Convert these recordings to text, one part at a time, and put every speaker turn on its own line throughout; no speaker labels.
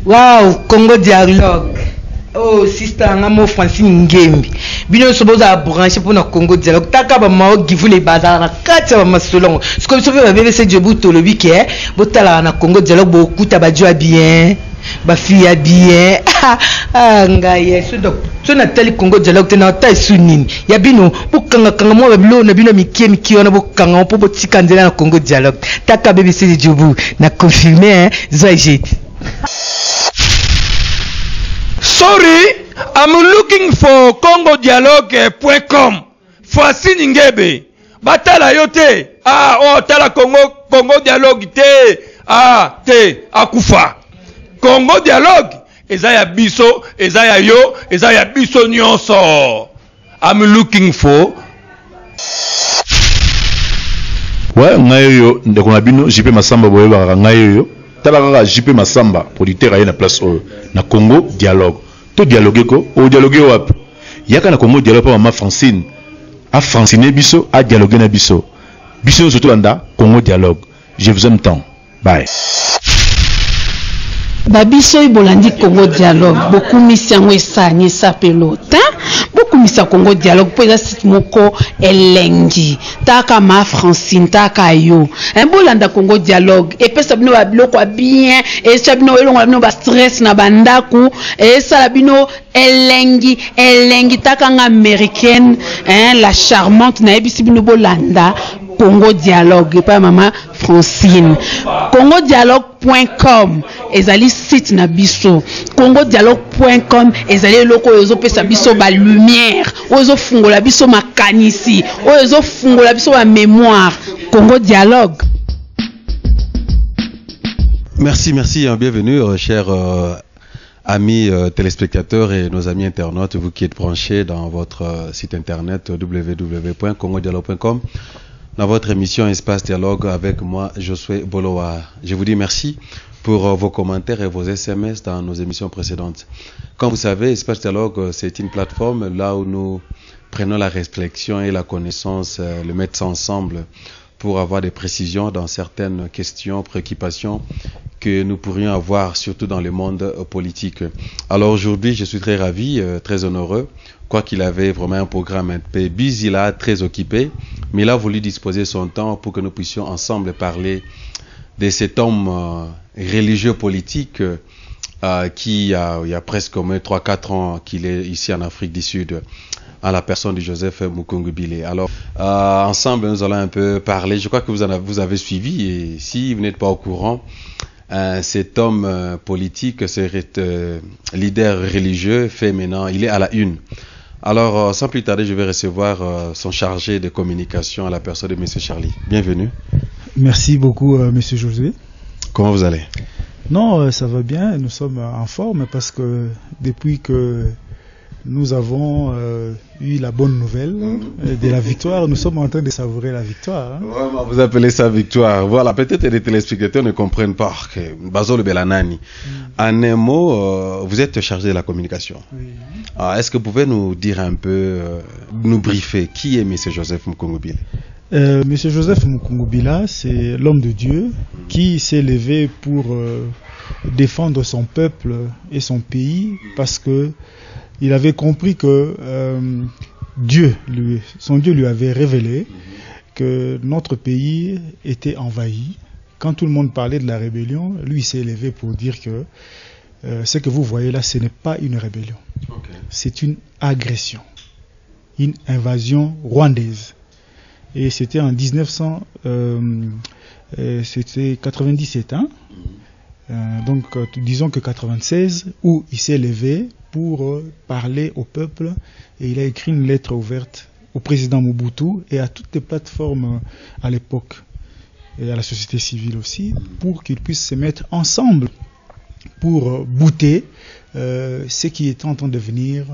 Wow, Congo Dialogue. Oh, sister, ngamo Francine Ngembi. Bino soboza branché pour na Congo Dialogue. Taka ba mao givu les bazar na kati ba masolongo. Ce que vous savez BBC Djibouti le week-end, botala na Congo Dialogue beaucoup tabajua bien. Ba fille bien. Ngaye so na tali Congo Dialogue na ta sunini. Ya bino bukanga kanga mo babilo na bino miki ona bukanga po botika ndela na Congo Dialogue. Taka BBC Djibouti na confirmer Zajit.
Sorry, I'm looking for congodialogue.com. Francine Ngebe. Batala yote. Oh, tala Congo Dialogue te. Te. Akufa. Congo Dialogue. Ezaya biso, ezaya yo, ezaya biso nyonso. I'm looking for.
Ouais, ngayo ndeko na bino JP Masamba boye ba ngayo. Tala kaka JP Masamba producteur aye na place na Congo Dialogue. To dialoguer ko, o dialoguer wapi. Yaka na Congo Dialogue pa mama Francine. A Francine biso, a dialoguer na biso. Biso surtout anda Congo Dialogue. Je vous aime tant. Bye.
Babiso ibolandi Congo Dialogue. Beaucoup misiango esani sa pelota. Beaucoup misa Congo Dialogue pour eza site moko elengi. Taka ma Francine, taka yo. Bolanda Congo Dialogue. Et pesa bino babilo kwa bien. Et sa bino elongo bino ba stress na bandaku. Et sa bino elengi taka nga américaine. La charmante na ebisi bino bolanda Congo Dialogue. Pas maman Francine. congodialogue.com ezali site na biso. congodialogue.com ezali loko ozo pesa biso ba lumière, ozo fungola biso makanisi, ozo fungola biso ba mémoire. Congo Dialogue.
Merci, bienvenue chers amis téléspectateurs et nos amis internautes, vous qui êtes branchés dans votre site internet www.congodialogue.com. Dans votre émission Espace Dialogue avec moi, Josué Bolowa. Je vous dis merci pour vos commentaires et vos SMS dans nos émissions précédentes. Comme vous savez, Espace Dialogue, c'est une plateforme là où nous prenons la réflexion et la connaissance, le mettre ensemble pour avoir des précisions dans certaines questions, préoccupations que nous pourrions avoir, surtout dans le monde politique. Alors aujourd'hui, je suis très ravi, très honoreux, quoi qu'il avait vraiment un programme un peu busy là, très occupé, mais il a voulu disposer son temps pour que nous puissions ensemble parler de cet homme religieux politique qui il y a presque au moins 3-4 ans qu'il est ici en Afrique du Sud, à la personne de Joseph Mukungubile. Alors, ensemble, nous allons un peu parler. Je crois que vous avez suivi, et si vous n'êtes pas au courant, cet homme politique, ce leader religieux, fait maintenant, il est à la une. Alors, sans plus tarder, je vais recevoir son chargé de communication à la personne de M. Charlie. Bienvenue.
Merci beaucoup, M. Josué.
Comment vous allez?
Non, ça va bien. Nous sommes en forme parce que depuis que nous avons eu la bonne nouvelle de la victoire. Nous sommes en train de savourer la victoire. Hein.
Vraiment, vous appelez ça victoire. Voilà, peut-être les téléspectateurs ne comprennent pas. Bazolo Belanani. En un mot, vous êtes chargé de la communication.
Oui.
Est-ce que vous pouvez nous dire un peu, nous briefer, qui est M. Joseph Mukungubile?
M. Joseph Mukungubila, c'est l'homme de Dieu qui s'est levé pour défendre son peuple et son pays parce que il avait compris que son Dieu lui avait révélé que notre pays était envahi. Quand tout le monde parlait de la rébellion, lui s'est levé pour dire que ce que vous voyez là, ce n'est pas une rébellion. Okay. C'est une agression, une invasion rwandaise. Et c'était en 1997, hein? Donc disons que 96, où il s'est levé pour parler au peuple, et il a écrit une lettre ouverte au président Mobutu et à toutes les plateformes à l'époque, et à la société civile aussi, pour qu'ils puissent se mettre ensemble pour bouter ce qui est en train de venir,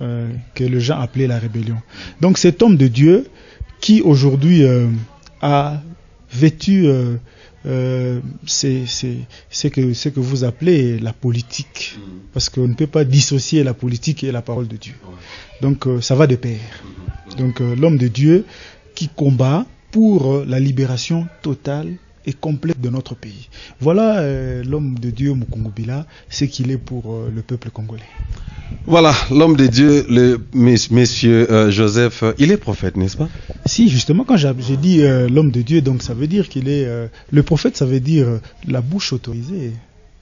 que les gens appelaient la rébellion. Donc cet homme de Dieu qui aujourd'hui a vêtu c'est ce que vous appelez la politique, parce qu'on ne peut pas dissocier la politique et la parole de Dieu. Donc ça va de pair. Donc l'homme de Dieu qui combat pour la libération totale et complète de notre pays. Voilà l'homme de Dieu Mukungubila, ce qu'il est pour le peuple congolais.
Voilà, l'homme de Dieu, le monsieur Joseph, il est prophète, n'est-ce pas?
Si, justement, quand j'ai dit l'homme de Dieu, donc ça veut dire qu'il est... le prophète, ça veut dire la bouche autorisée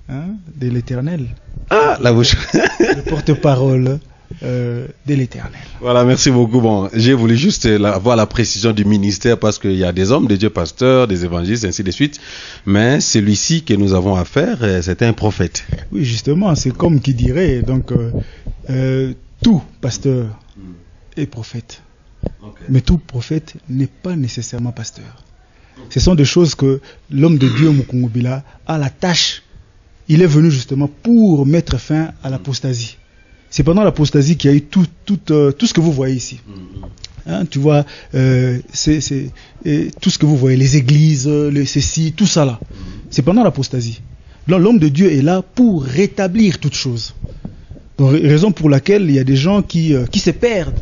de l'Éternel.
Ah, la bouche.
Le porte-parole de l'Éternel.
Voilà, merci beaucoup. Bon, j'ai voulu juste avoir la précision du ministère parce qu'il y a des hommes de Dieu, pasteurs, des évangélistes, ainsi de suite. Mais celui-ci que nous avons affaire, c'est un prophète.
Oui, justement, c'est comme qui dirait, donc, tout pasteur est prophète. Okay. Mais tout prophète n'est pas nécessairement pasteur. Ce sont des choses que l'homme de Dieu Mukungubila a la tâche. Il est venu justement pour mettre fin à l'apostasie. C'est pendant l'apostasie qu'il y a eu tout ce que vous voyez ici. Hein, tu vois, c'est tout ce que vous voyez, les églises, les ceci, tout ça là. C'est pendant l'apostasie. L'homme de Dieu est là pour rétablir toutes choses. Donc, raison pour laquelle il y a des gens qui se perdent.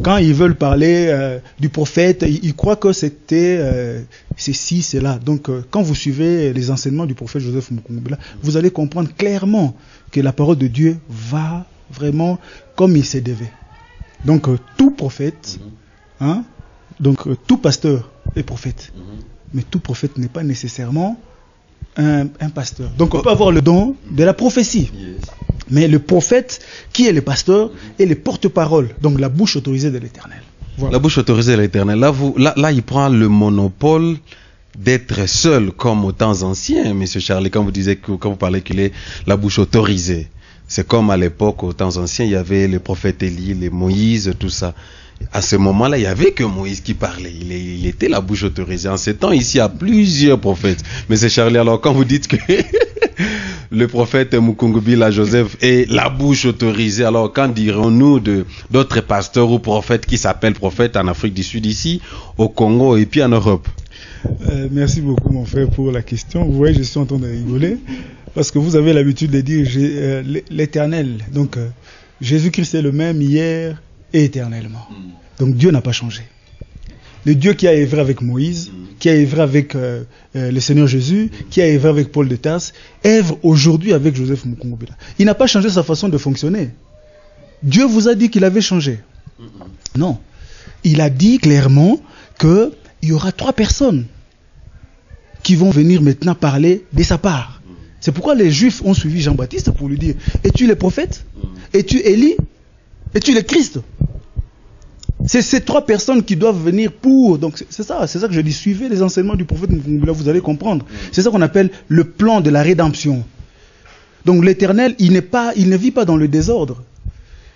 Quand ils veulent parler du prophète, ils croient que c'était ceci, c'est là. Donc, quand vous suivez les enseignements du prophète Joseph Mukungubila, vous allez comprendre clairement que la parole de Dieu va vraiment comme il se devait. Donc, tout prophète, hein, donc tout pasteur est prophète. Mais tout prophète n'est pas nécessairement un pasteur. Donc, on peut avoir le don de la prophétie. Mais le prophète, qui est le pasteur, est le porte-parole, donc la bouche autorisée de l'Éternel. Voilà.
La bouche autorisée de l'Éternel. Là, il prend le monopole d'être seul, comme aux temps anciens, Monsieur Charlie, quand vous parlez qu'il est la bouche autorisée. C'est comme à l'époque, aux temps anciens, il y avait le prophète Élie, les Moïse, tout ça. À ce moment-là, il n'y avait que Moïse qui parlait. Il était la bouche autorisée. En ces temps, ici, il y a plusieurs prophètes. Monsieur Charlie, alors quand vous dites que le prophète Mukungubila Joseph est la bouche autorisée, alors qu'en dirons-nous d'autres pasteurs ou prophètes qui s'appellent prophètes en Afrique du Sud, ici, au Congo et puis en Europe?
Merci beaucoup, mon frère, pour la question. Vous voyez, je suis en train de rigoler parce que vous avez l'habitude de dire l'Éternel. Donc, Jésus-Christ est le même hier et éternellement. Donc, Dieu n'a pas changé. Le Dieu qui a œuvré avec Moïse, qui a œuvré avec le Seigneur Jésus, qui a œuvré avec Paul de Tarse, œuvre aujourd'hui avec Joseph Mukungubila. Il n'a pas changé sa façon de fonctionner. Dieu vous a dit qu'il avait changé. Non. Il a dit clairement qu'il y aura 3 personnes qui vont venir maintenant parler de sa part. C'est pourquoi les Juifs ont suivi Jean-Baptiste pour lui dire: es-tu le prophète? Es-tu Élie? Es-tu le Christ? C'est ces 3 personnes qui doivent venir pour... Donc c'est ça que je dis, suivez les enseignements du prophète Mukungubila, vous allez comprendre. C'est ça qu'on appelle le plan de la rédemption. Donc l'Éternel, il ne vit pas dans le désordre.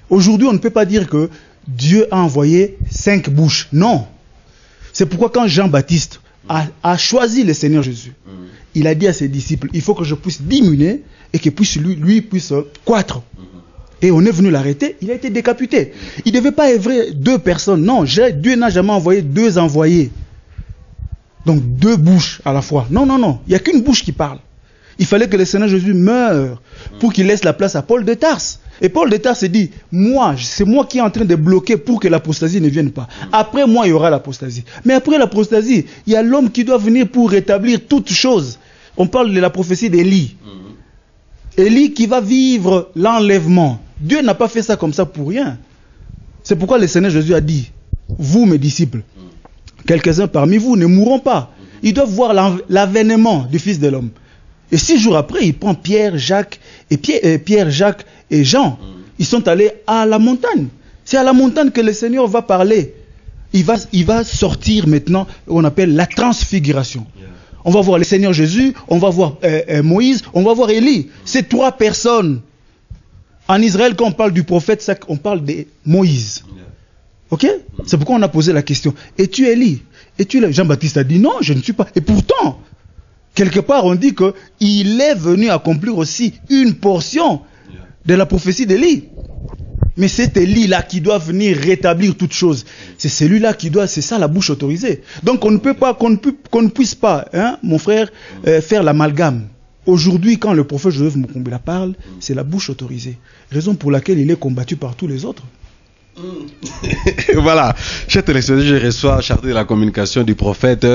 Aujourd'hui, on ne peut pas dire que Dieu a envoyé 5 bouches. Non. C'est pourquoi quand Jean-Baptiste a choisi le Seigneur Jésus, il a dit à ses disciples: il faut que je puisse diminuer et que lui puisse croître. Et on est venu l'arrêter, il a été décapité. Il ne devait pas œuvrer 2 personnes. Non, Dieu n'a jamais envoyé 2 envoyés. Donc 2 bouches à la fois. Non. Il n'y a qu'une bouche qui parle. Il fallait que le Seigneur Jésus meure pour qu'il laisse la place à Paul de Tarse. Et Paul de Tarse dit: c'est moi qui est en train de bloquer pour que l'apostasie ne vienne pas. Après moi, il y aura l'apostasie. Mais après l'apostasie, il y a l'homme qui doit venir pour rétablir toutes choses. On parle de la prophétie d'Élie. Élie qui va vivre l'enlèvement. Dieu n'a pas fait ça comme ça pour rien. C'est pourquoi le Seigneur Jésus a dit: vous, mes disciples, quelques-uns parmi vous ne mourront pas. Ils doivent voir l'avènement du Fils de l'homme. Et 6 jours après, il prend Pierre, Jacques et Jean. Ils sont allés à la montagne. C'est à la montagne que le Seigneur va parler. Il va sortir maintenant, on appelle la transfiguration. On va voir le Seigneur Jésus, on va voir Moïse, on va voir Élie. C'est 3 personnes. En Israël, quand on parle du prophète, on parle de Moïse. Ok? C'est pourquoi on a posé la question: es-tu Élie? Es-tu Jean-Baptiste a dit: non, je ne suis pas. Et pourtant, quelque part, on dit qu'il est venu accomplir aussi une portion de la prophétie d'Élie. Mais c'est Élie-là qui doit venir rétablir toutes choses. C'est celui-là qui doit, c'est ça la bouche autorisée. Donc on ne peut pas, qu'on ne puisse pas, hein, mon frère, faire l'amalgame. Aujourd'hui, quand le prophète Joseph Mukungubila parle, c'est la bouche autorisée. Raison pour laquelle il est combattu par tous les autres.
Voilà, chers téléspectateurs, je reçois chargé de la communication du prophète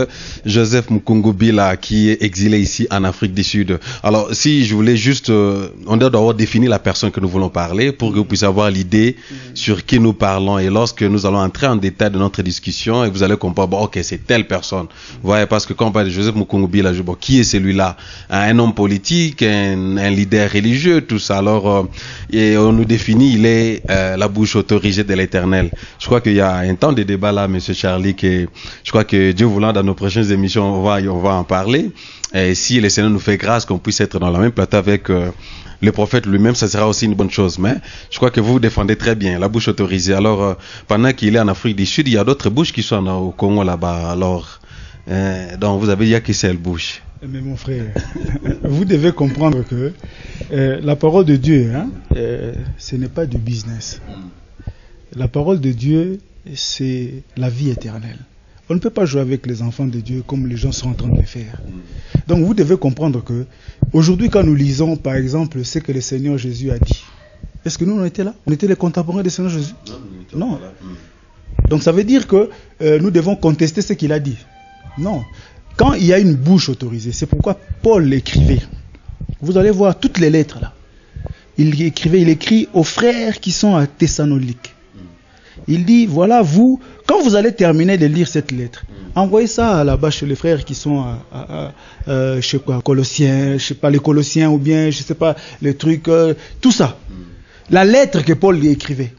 Joseph Mukungu Bila, qui est exilé ici en Afrique du Sud. Alors, si je voulais juste, on doit d'abord définir la personne que nous voulons parler pour que vous puissiez avoir l'idée sur qui nous parlons. Et lorsque nous allons entrer en détail de notre discussion, et vous allez comprendre, bon, ok, c'est telle personne. Vous voyez, parce que quand on parle de Joseph Mukungu Bila, je dis, bon, qui est celui-là? Un homme politique, un leader religieux, tout ça. Alors, et on nous définit, il est la bouche autorisée de l'Éternel. Je crois qu'il y a un temps de débat là, Monsieur Charlie, que je crois que Dieu voulant, dans nos prochaines émissions, on va en parler. Et si le Seigneur nous fait grâce qu'on puisse être dans la même plateau avec le prophète lui-même, ça sera aussi une bonne chose. Mais je crois que vous défendez très bien la bouche autorisée. Alors, pendant qu'il est en Afrique du Sud, il y a d'autres bouches qui sont au Congo là-bas. Alors, donc vous avez dit qu'il c'est une bouche.
Mais mon frère, vous devez comprendre que la parole de Dieu, ce n'est pas du business. La parole de Dieu, c'est la vie éternelle. On ne peut pas jouer avec les enfants de Dieu comme les gens sont en train de le faire. Donc vous devez comprendre que aujourd'hui, quand nous lisons par exemple ce que le Seigneur Jésus a dit, est-ce que nous on était là? On était les contemporains du Seigneur Jésus? Non. Donc ça veut dire que nous devons contester ce qu'il a dit. Non. Quand il y a une bouche autorisée, c'est pourquoi Paul l'écrivait. Vous allez voir toutes les lettres là. Il écrit aux frères qui sont à Thessalonique. Il dit, voilà, vous, quand vous allez terminer de lire cette lettre, envoyez ça là-bas chez les frères qui sont je sais quoi, Colossiens, je sais pas, les Colossiens ou bien, je sais pas, les trucs, tout ça. La lettre que Paul lui écrivait.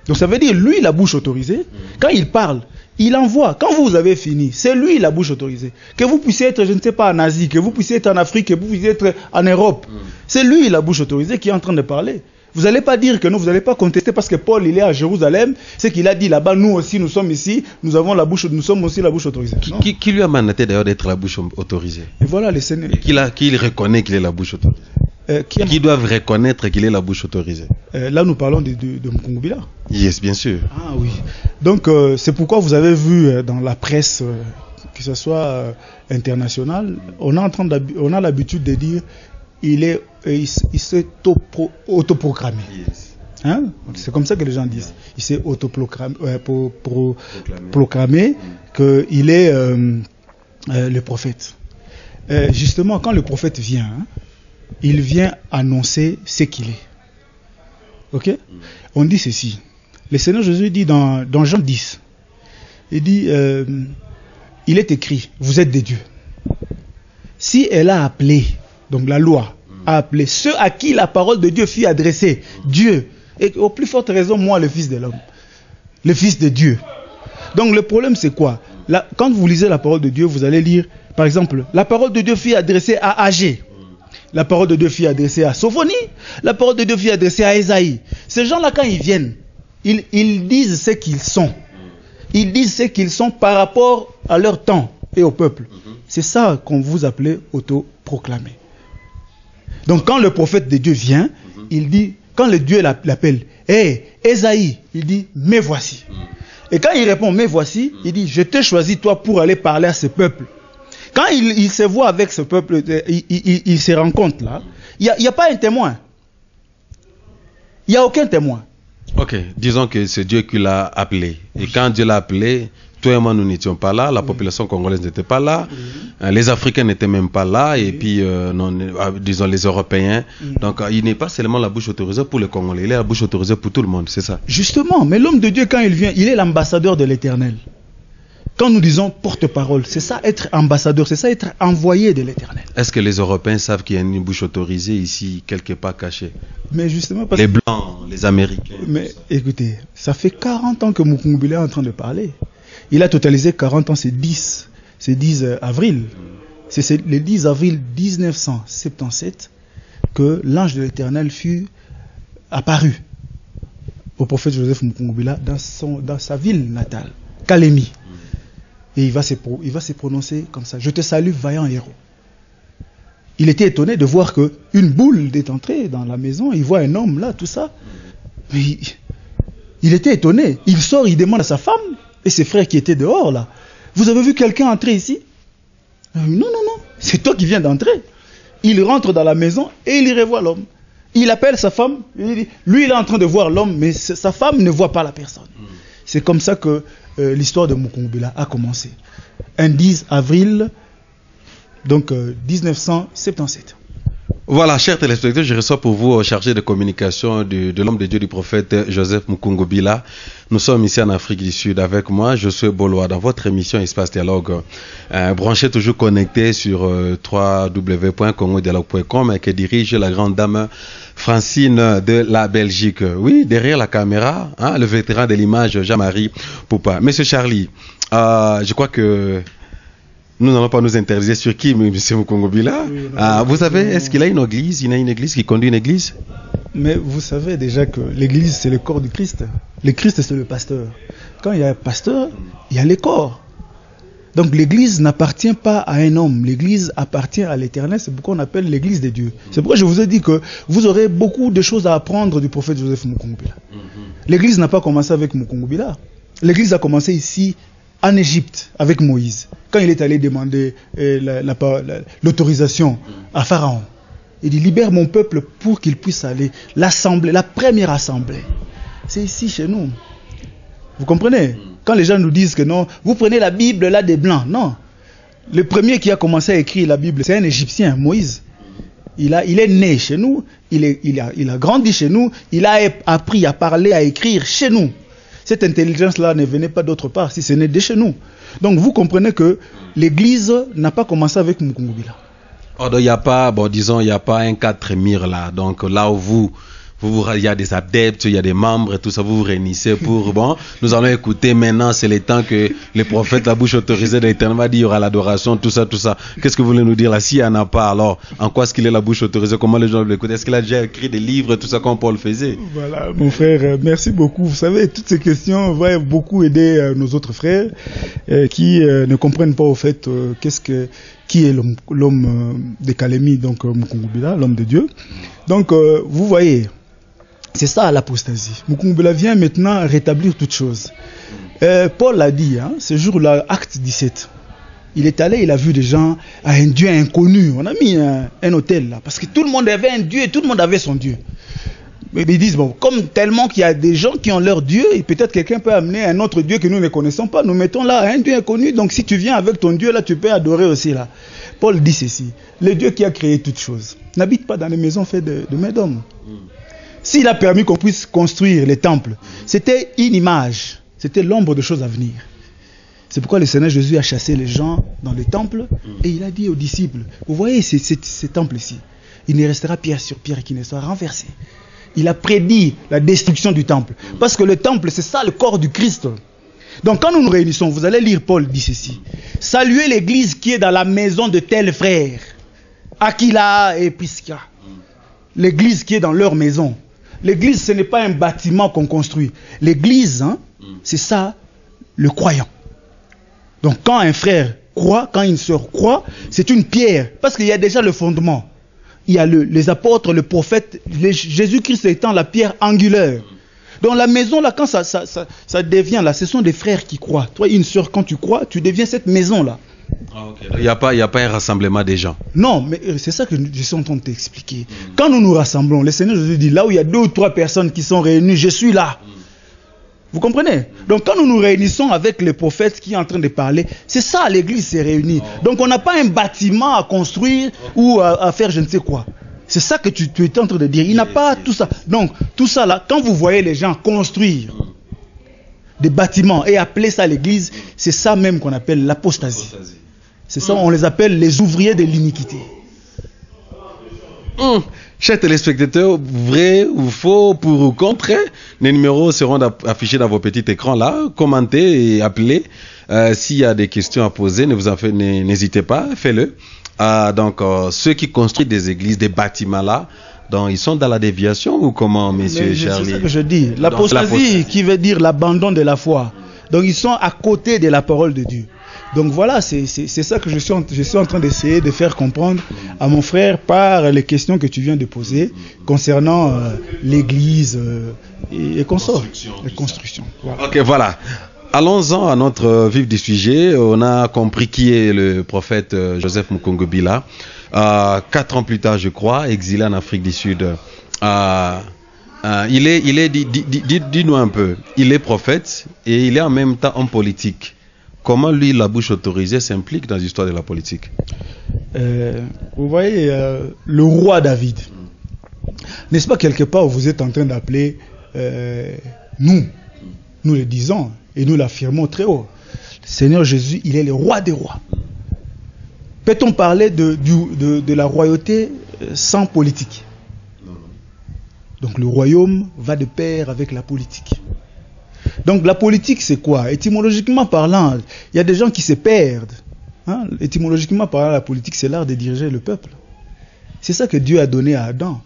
Donc ça veut dire, lui, la bouche autorisée, quand il parle, il envoie. Quand vous avez fini, c'est lui la bouche autorisée. Que vous puissiez être, je ne sais pas, en Asie, que vous puissiez être en Afrique, que vous puissiez être en Europe. C'est lui la bouche autorisée qui est en train de parler. Vous n'allez pas dire que non, vous n'allez pas contester parce que Paul il est à Jérusalem, c'est qu'il a dit là-bas, nous aussi nous sommes ici, nous sommes aussi la bouche autorisée.
Qui lui a mandaté d'ailleurs d'être la bouche autorisée?
Et voilà les Seigneurs.
Qui reconnaît qu'il est la bouche autorisée? Qui doivent reconnaître qu'il est la bouche autorisée?
Là nous parlons de Mukungu Bila.
Yes, bien sûr.
Ah oui. Donc c'est pourquoi vous avez vu dans la presse, que ce soit internationale, on a l'habitude de dire il s'est autoproclamé. Yes. Hein? C'est comme ça que les gens disent. Il s'est autoproclamé qu'il est le prophète. Justement, quand le prophète vient, il vient annoncer ce qu'il est. Ok? On dit ceci. Le Seigneur Jésus dit dans Jean 10, il dit, il est écrit, vous êtes des dieux. Si elle a appelé, donc la loi a appelé ceux à qui la parole de Dieu fut adressée, Dieu, et au plus forte raison, moi, le Fils de l'homme, le Fils de Dieu. Donc le problème c'est quoi? Là, quand vous lisez la parole de Dieu, vous allez lire, par exemple, la parole de Dieu fut adressée à Agé, la parole de Dieu fut adressée à Sophonie, la parole de Dieu fut adressée à Ésaïe. Ces gens-là, quand ils viennent, ils disent ce qu'ils sont. Ils disent ce qu'ils sont par rapport à leur temps et au peuple. C'est ça qu'on vous appelez autoproclamer. Donc quand le prophète de Dieu vient, il dit, quand le Dieu l'appelle, hé, Ésaïe, il dit, me voici. Et quand il répond, me voici, il dit, je t'ai choisi toi pour aller parler à ce peuple. Quand il se voit avec ce peuple, il se rencontre là, il n'y a pas un témoin. Il n'y a aucun témoin.
Ok, disons que c'est Dieu qui l'a appelé. Et quand Dieu l'a appelé, toi et moi nous n'étions pas là, la population congolaise n'était pas là, les Africains n'étaient même pas là, et puis disons les Européens. Donc il n'est pas seulement la bouche autorisée pour les Congolais, il est la bouche autorisée pour tout le monde, c'est ça.
Justement, mais l'homme de Dieu quand il vient, il est l'ambassadeur de l'Éternel. Quand nous disons porte-parole, c'est ça être ambassadeur, c'est ça être envoyé de l'Éternel.
Est-ce que les Européens savent qu'il y a une bouche autorisée ici, quelque part cachée?
Mais justement parce
les Blancs, les Américains.
Mais écoutez, ça fait 40 ans que Mukungu Bila est en train de parler. Il a totalisé 40 ans, c'est 10 avril. C'est le 10 avril 1977 que l'ange de l'Éternel fut apparu au prophète Joseph Mukungu Bila dans sa ville natale, Kalemi. Et il va se prononcer comme ça. Je te salue, vaillant héros. Il était étonné de voir qu'une boule est entrée dans la maison. Il voit un homme là, tout ça. Mais il était étonné. Il sort, il demande à sa femme et ses frères qui étaient dehors là. Vous avez vu quelqu'un entrer ici? Non, c'est toi qui viens d'entrer. Il rentre dans la maison et il y revoit l'homme. Il appelle sa femme, lui il est en train de voir l'homme, mais sa femme ne voit pas la personne. C'est comme ça que l'histoire de Mukungubila a commencé. Un 10 avril, donc 1977.
Voilà, chers téléspectateurs, je reçois pour vous chargé de communication de l'homme de Dieu, du prophète Joseph Mukungubila. Nous sommes ici en Afrique du Sud avec moi, Josué Bolois, dans votre émission Espace Dialogue, branché toujours connecté sur www.congodialogue.com et que dirige la grande dame Francine de la Belgique. Oui, derrière la caméra, hein, le vétéran de l'image Jean-Marie Poupa. Monsieur Charlie, je crois que nous n'allons pas nous interdire sur qui, M. Mukungubila. Vous savez, est-ce qu'il a une église? Il a une église qui conduit une église?
Mais vous savez déjà que l'église, c'est le corps du Christ. Le Christ, c'est le pasteur. Quand il y a un pasteur, il y a les corps. Donc l'église n'appartient pas à un homme. L'église appartient à l'éternel. C'est pourquoi on appelle l'église de Dieu. C'est pourquoi je vous ai dit que vous aurez beaucoup de choses à apprendre du prophète Joseph Mukungubila. L'église n'a pas commencé avec Mukungubila. L'église a commencé ici, en Égypte, avec Moïse, quand il est allé demander l'autorisation à Pharaon. Il dit, libère mon peuple pour qu'il puisse aller. L'assemblée, la première assemblée, c'est ici chez nous. Vous comprenez? Quand les gens nous disent que non, vous prenez la Bible là des Blancs. Non. Le premier qui a commencé à écrire la Bible, c'est un Égyptien, Moïse. Il est né chez nous, il a grandi chez nous, il a appris à parler, à écrire chez nous. Cette intelligence-là ne venait pas d'autre part, si ce n'est de chez nous. Donc vous comprenez que l'église n'a pas commencé avec Mukungubila.
Oh, donc il n'y a pas, bon, disons, il n'y a pas un cadre trémire là. Donc là où il y a des adeptes, il y a des membres et tout ça, vous vous réunissez pour, bon, nous allons écouter maintenant, c'est le temps que les prophètes, la bouche autorisée de l'Éternel va dire, il y aura l'adoration, tout ça, tout ça. Qu'est-ce que vous voulez nous dire là? S'il n'y en a pas, alors, en quoi est-ce qu'il est la bouche autorisée? Comment les gens l'écoutent? Est-ce qu'il a déjà écrit des livres, tout ça, comme Paul faisait?
Voilà, mon frère, merci beaucoup. Vous savez, toutes ces questions vont beaucoup aider nos autres frères qui ne comprennent pas au fait qui est l'homme de Kalemi, donc Mukungubila, l'homme de Dieu. Donc, vous voyez, c'est ça l'apostasie. Mukungubila vient maintenant rétablir toutes choses. Paul l'a dit, hein, ce jour-là, acte 17. Il est allé, il a vu des gens à un Dieu inconnu. On a mis un hôtel là, parce que tout le monde avait un Dieu et tout le monde avait son Dieu. Mais ils disent, bon, comme tellement qu'il y a des gens qui ont leur Dieu, et peut-être quelqu'un peut amener un autre Dieu que nous ne connaissons pas, nous mettons là un Dieu inconnu, donc si tu viens avec ton Dieu là, tu peux adorer aussi là. Paul dit ceci, le Dieu qui a créé toutes choses n'habite pas dans les maisons faites de mains d'hommes. S'il a permis qu'on puisse construire les temples, c'était une image, c'était l'ombre de choses à venir. C'est pourquoi le Seigneur Jésus a chassé les gens dans les temples, et il a dit aux disciples, vous voyez ces temples ici, il ne restera pierre sur pierre qui ne soit renversé. Il a prédit la destruction du temple. Parce que le temple, c'est ça le corps du Christ. Donc quand nous nous réunissons, vous allez lire Paul dit ceci. Saluez l'église qui est dans la maison de tels frères, Aquila et Prisca. L'église qui est dans leur maison. L'église, ce n'est pas un bâtiment qu'on construit. L'église, hein, c'est ça, le croyant. Donc quand un frère croit, quand une sœur croit, c'est une pierre. Parce qu'il y a déjà le fondement. Il y a les apôtres, le prophète, Jésus-Christ étant la pierre angulaire. Dans la maison, là, quand ça devient, là, ce sont des frères qui croient. Toi, une sœur, quand tu crois, tu deviens cette maison-là.
Ah, okay. Il n'y a pas un rassemblement des gens.
Non, mais c'est ça que je suis en train de t'expliquer. Quand nous nous rassemblons, le Seigneur Jésus dit, là où il y a 2 ou 3 personnes qui sont réunies, je suis là. Vous comprenez? Donc quand nous nous réunissons avec les prophètes qui est en train de parler, c'est ça, l'église s'est réunie. Donc on n'a pas un bâtiment à construire ou à faire je ne sais quoi. C'est ça que tu es en train de dire. Il n'a pas tout ça. Donc tout ça là, quand vous voyez les gens construire des bâtiments et appeler ça l'église, c'est ça même qu'on appelle l'apostasie. C'est ça, on les appelle les ouvriers de l'iniquité.
Chers téléspectateurs, vrai ou faux, pour ou contre, les numéros seront affichés dans vos petits écrans là. Commentez et appelez. S'il y a des questions à poser, n'hésitez pas, faites-le. Donc, ceux qui construisent des églises, des bâtiments là, donc ils sont dans la déviation ou comment, messieurs Charlie? C'est
ça que je dis. L'apostasie qui veut dire l'abandon de la foi. Donc, ils sont à côté de la parole de Dieu. Donc voilà, c'est ça que je suis en train d'essayer de faire comprendre à mon frère par les questions que tu viens de poser concernant l'église et consorts, les constructions. Voilà.
Ok, voilà. Allons-en à notre vif du sujet. On a compris qui est le prophète Joseph Mukungubila. 4 ans plus tard, je crois, exilé en Afrique du Sud. dis-nous un peu, il est prophète et il est en même temps homme politique. Comment lui, la bouche autorisée, s'implique dans l'histoire de la politique?
Vous voyez, le roi David, n'est-ce pas quelque part où vous êtes en train d'appeler nous le disons et nous l'affirmons très haut. Le Seigneur Jésus, il est le roi des rois. Peut-on parler de la royauté sans politique? Donc le royaume va de pair avec la politique. Donc la politique c'est quoi? Étymologiquement parlant, il y a des gens qui se perdent. Hein? Étymologiquement parlant, la politique c'est l'art de diriger le peuple. C'est ça que Dieu a donné à Adam.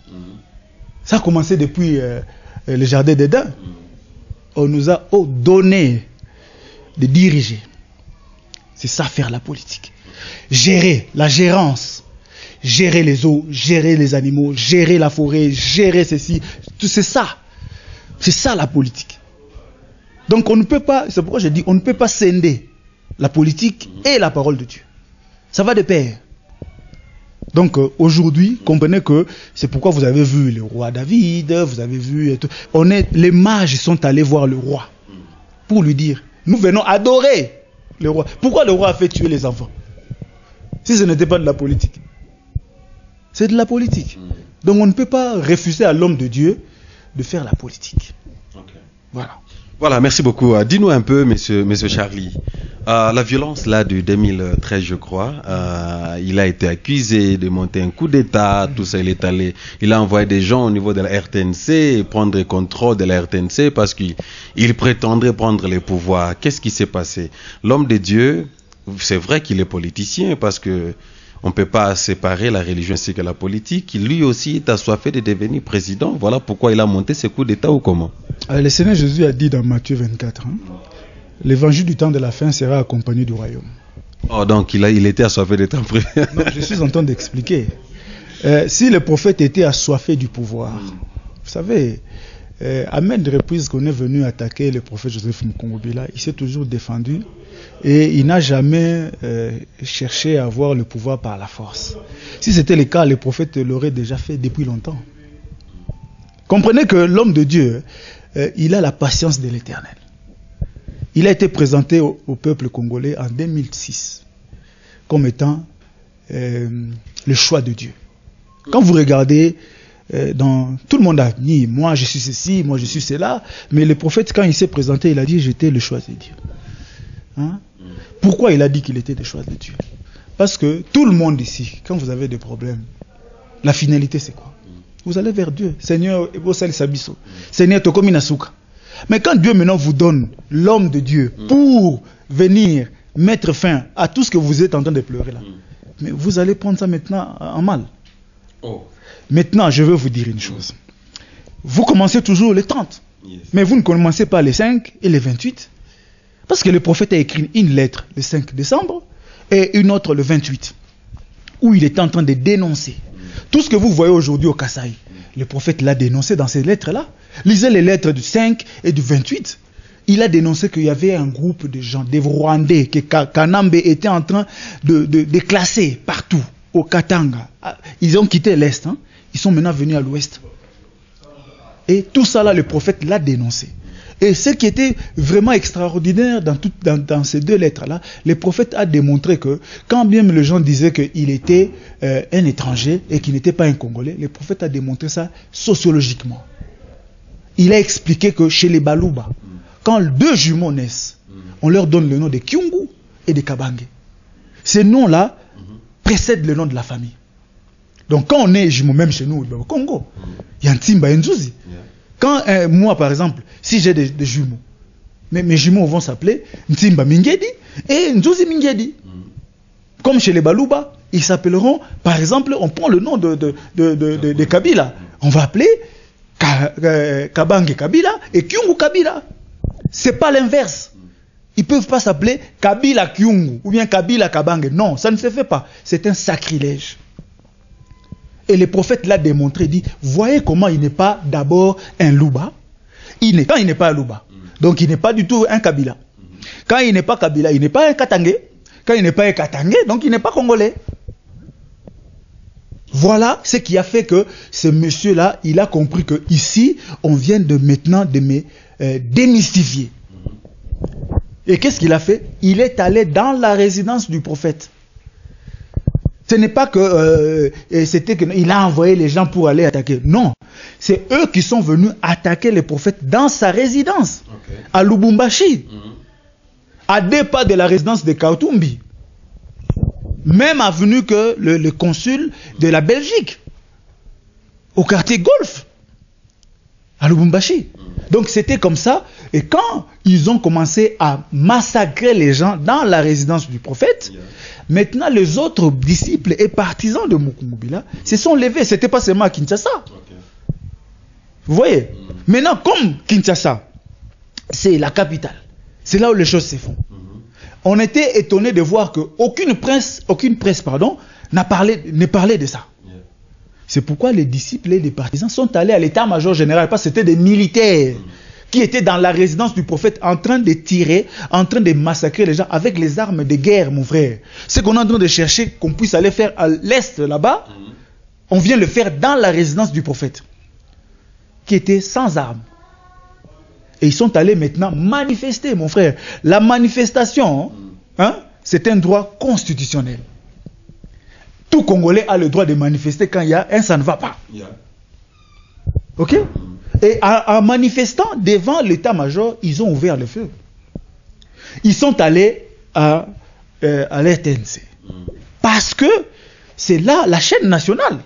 Ça a commencé depuis le jardin d'Éden. On nous a donné de diriger. C'est ça faire la politique. Gérer, la gérance. Gérer les eaux, gérer les animaux, gérer la forêt, gérer ceci. Tout c'est ça. C'est ça la politique. Donc on ne peut pas, c'est pourquoi je dis, on ne peut pas scinder la politique et la parole de Dieu. Ça va de pair. Donc aujourd'hui, comprenez que c'est pourquoi vous avez vu le roi David, vous avez vu... les mages sont allés voir le roi pour lui dire, nous venons adorer le roi. Pourquoi le roi a fait tuer les enfants? Si ce n'était pas de la politique. C'est de la politique. Donc on ne peut pas refuser à l'homme de Dieu de faire la politique.
Okay.
Voilà.
Voilà, merci beaucoup. Dis-nous un peu, monsieur Charlie, la violence là de 2013, je crois, il a été accusé de monter un coup d'État, tout ça, il a envoyé des gens au niveau de la RTNC, prendre le contrôle de la RTNC parce qu'il prétendrait prendre les pouvoirs. Qu'est-ce qui s'est passé? L'homme de Dieu, c'est vrai qu'il est politicien parce que on ne peut pas séparer la religion ainsi que la politique. Lui aussi est assoiffé de devenir président. Voilà pourquoi il a monté ce coup d'État ou comment?
Le Seigneur Jésus a dit dans Matthieu 24, l'évangile du temps de la fin sera accompagné du royaume.
Oh, donc il était assoiffé d'être un président.
Non, je suis en train d'expliquer. Si le prophète était assoiffé du pouvoir, vous savez, à maintes reprises qu'on est venu attaquer le prophète Joseph Mukongobila, il s'est toujours défendu et il n'a jamais cherché à avoir le pouvoir par la force. Si c'était le cas, le prophète l'aurait déjà fait depuis longtemps. Comprenez que l'homme de Dieu, il a la patience de l'Éternel. Il a été présenté au peuple congolais en 2006 comme étant le choix de Dieu. Quand vous regardez, tout le monde a dit, moi je suis ceci, moi je suis cela, mais le prophète, quand il s'est présenté, il a dit, j'étais le choix de Dieu. Hein? Pourquoi il a dit qu'il était le choix de Dieu? Parce que tout le monde ici, quand vous avez des problèmes, la finalité c'est quoi? Vous allez vers Dieu. Seigneur, Seigneur, Tokomi Nasuka. Mais quand Dieu maintenant vous donne l'homme de Dieu pour venir mettre fin à tout ce que vous êtes en train de pleurer là, mais vous allez prendre ça maintenant en mal.
Oh.
Maintenant, je veux vous dire une chose. Vous commencez toujours les 30, mais vous ne commencez pas les 5 et les 28. Parce que le prophète a écrit une lettre le 5 décembre et une autre le 28, où il était en train de dénoncer. Tout ce que vous voyez aujourd'hui au Kasaï, le prophète l'a dénoncé dans ces lettres-là. Lisez les lettres du 5 et du 28. Il a dénoncé qu'il y avait un groupe de gens, des Rwandais, que Kanambe était en train de classer partout, au Katanga. Ils ont quitté l'Est, hein. Ils sont maintenant venus à l'Ouest. Et tout ça là, le prophète l'a dénoncé. Et ce qui était vraiment extraordinaire dans ces deux lettres-là, le prophète a démontré que, quand bien les gens disaient qu'il était un étranger et qu'il n'était pas un Congolais, le prophète a démontré ça sociologiquement. Il a expliqué que chez les Baluba, quand deux jumeaux naissent, on leur donne le nom de Kyungu et de Kabange. Ces noms-là précèdent le nom de la famille. Donc quand on est jumeaux, même chez nous au Congo, il y a un Timba et Nzuzi. Quand moi, par exemple, si j'ai des jumeaux, mes jumeaux vont s'appeler Ntimba Mingedi et Nzuzi Mingedi. Comme chez les Baluba, ils s'appelleront, par exemple, on prend le nom de Kabila. On va appeler Kabange Kabila et Kyungu Kabila. C'est pas l'inverse. Ils ne peuvent pas s'appeler Kabila Kyungu ou bien Kabila Kabange. Non, ça ne se fait pas. C'est un sacrilège. Et le prophète l'a démontré, dit, voyez comment il n'est pas d'abord un Louba. Quand il n'est pas un Louba, donc il n'est pas du tout un Kabila. Quand il n'est pas Kabila, il n'est pas un Katangé. Quand il n'est pas un Katangé, donc il n'est pas Congolais. Voilà ce qui a fait que ce monsieur-là, il a compris que ici, on vient de maintenant de me démystifier. Et qu'est-ce qu'il a fait? Il est allé dans la résidence du prophète. Ce n'est pas que c'était qu'il a envoyé les gens pour aller attaquer. Non, c'est eux qui sont venus attaquer les prophètes dans sa résidence, à Lubumbashi, à 2 pas de la résidence de Kautumbi. Même avenue que le consul de la Belgique, au quartier Golf, à Lubumbashi. Donc c'était comme ça, et quand ils ont commencé à massacrer les gens dans la résidence du prophète, maintenant les autres disciples et partisans de Mukungubila se sont levés. C'était pas seulement à Kinshasa. Vous voyez? Maintenant, comme Kinshasa, c'est la capitale, c'est là où les choses se font. On était étonné de voir qu'aucune presse ne parlait de ça. C'est pourquoi les disciples et les partisans sont allés à l'état-major général, parce que c'était des militaires qui étaient dans la résidence du prophète en train de tirer, en train de massacrer les gens avec les armes de guerre, mon frère. Ce qu'on est en train de chercher, qu'on puisse aller faire à l'est là-bas, on vient le faire dans la résidence du prophète, qui était sans armes. Et ils sont allés maintenant manifester, mon frère. La manifestation, c'est un droit constitutionnel. Tout Congolais a le droit de manifester quand il y a un ça ne va pas. Ok? Et en manifestant devant l'état-major, ils ont ouvert le feu. Ils sont allés à l'RTNC. Parce que c'est là la chaîne nationale.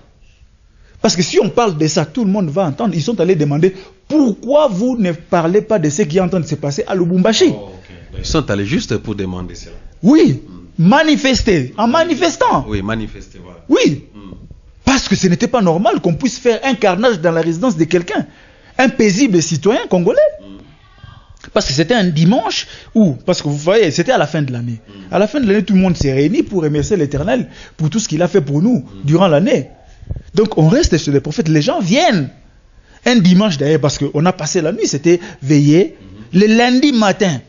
Parce que si on parle de ça, tout le monde va entendre. Ils sont allés demander pourquoi vous ne parlez pas de ce qui est en train de se passer à Lubumbashi.
Ils sont allés juste pour demander cela.
Oui, manifester, en manifestant.
Oui, manifester, voilà.
Oui, parce que ce n'était pas normal qu'on puisse faire un carnage dans la résidence de quelqu'un, un paisible citoyen congolais. Parce que c'était un dimanche parce que vous voyez, c'était à la fin de l'année. À la fin de l'année, tout le monde s'est réuni pour remercier l'Éternel pour tout ce qu'il a fait pour nous durant l'année. Donc on reste chez les prophètes, les gens viennent. Un dimanche d'ailleurs, parce qu'on a passé la nuit, c'était veillé. Le lundi matin,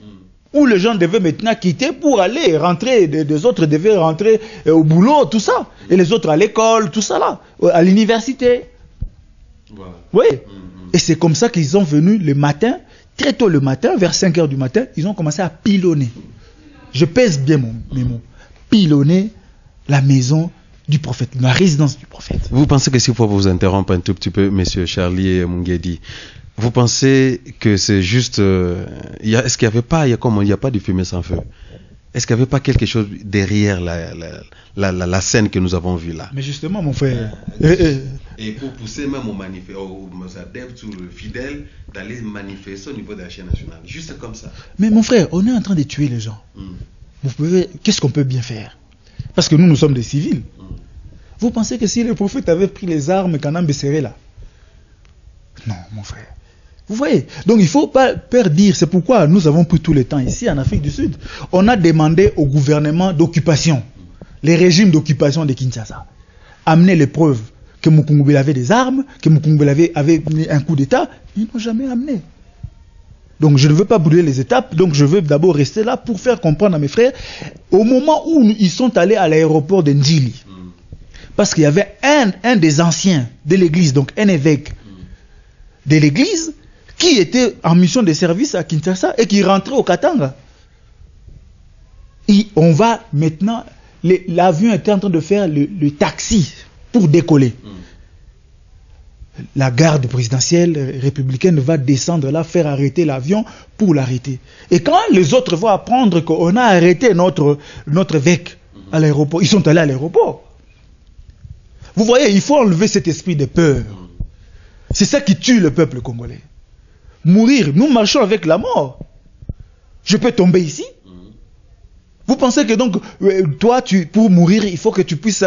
où les gens devaient maintenant quitter pour aller rentrer, des autres devaient rentrer au boulot, tout ça. Et les autres à l'école, tout ça là, à l'université. Voilà. Oui. Et c'est comme ça qu'ils sont venus le matin, très tôt le matin, vers 5 h du matin, ils ont commencé à pilonner. Je pèse bien mes mots. Pilonner la maison du prophète, la résidence du prophète.
Vous pensez que s'il faut vous interrompre un tout petit peu, messieurs Charlie et Mungedi, vous pensez que c'est juste... est-ce qu'il n'y avait pas, il n'y a pas de fumée sans feu? Est-ce qu'il n'y avait pas quelque chose derrière la scène que nous avons vue là?
Mais justement, mon frère...
Et pour pousser même aux adeptes ou aux fidèles d'aller manifester au niveau de la chaîne nationale. Juste comme ça.
Mais mon frère, on est en train de tuer les gens. Qu'est-ce qu'on peut bien faire? Parce que nous sommes des civils. Vous pensez que si le prophète avait pris les armes, Kanambe serait là? Non, mon frère. Vous voyez? Donc il ne faut pas dire. C'est pourquoi nous avons pris tout le temps ici en Afrique du Sud. On a demandé au gouvernement d'occupation, les régimes d'occupation de Kinshasa, amener les preuves que Mukungubila avait des armes, que Mukungubila avait mis un coup d'État. Ils n'ont jamais amené. Donc je ne veux pas brûler les étapes, donc je veux d'abord rester là pour faire comprendre à mes frères, au moment où ils sont allés à l'aéroport de Ndjili, parce qu'il y avait un des anciens de l'église, donc un évêque de l'église, qui était en mission de service à Kinshasa et qui rentrait au Katanga. Et on va maintenant, l'avion était en train de faire le taxi pour décoller. La garde présidentielle républicaine va descendre là, faire arrêter l'avion pour l'arrêter. Et quand les autres vont apprendre qu'on a arrêté notre évêque à l'aéroport, ils sont allés à l'aéroport. Vous voyez, il faut enlever cet esprit de peur. C'est ça qui tue le peuple congolais. Mourir, nous marchons avec la mort. Je peux tomber ici. Vous pensez que donc, toi, pour mourir, il faut que tu puisses,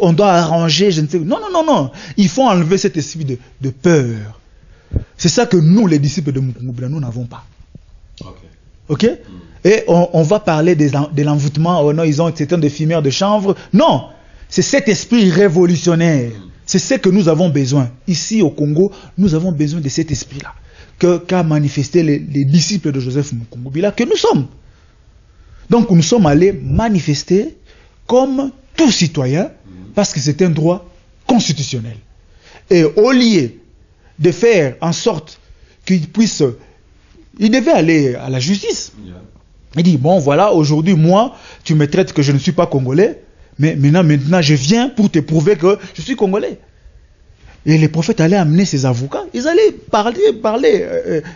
on doit arranger, je ne sais. Non. Il faut enlever cet esprit de peur. C'est ça que nous, les disciples de Mukungubila, nous n'avons pas. Ok? Et on va parler de l'envoûtement. Oh non, ils ont été des fumeurs de chanvre. Non! C'est cet esprit révolutionnaire. C'est ce que nous avons besoin. Ici, au Congo, nous avons besoin de cet esprit-là. Qu'a manifesté les disciples de Joseph Mukungubila, que nous sommes. Donc nous sommes allés manifester comme tout citoyen, parce que c'est un droit constitutionnel. Et au lieu de faire en sorte qu'il puisse... Il devait aller à la justice. Il dit, bon voilà, aujourd'hui, moi, tu me traites que je ne suis pas congolais, mais maintenant, je viens pour te prouver que je suis congolais. Et les prophètes allaient amener ses avocats, ils allaient parler,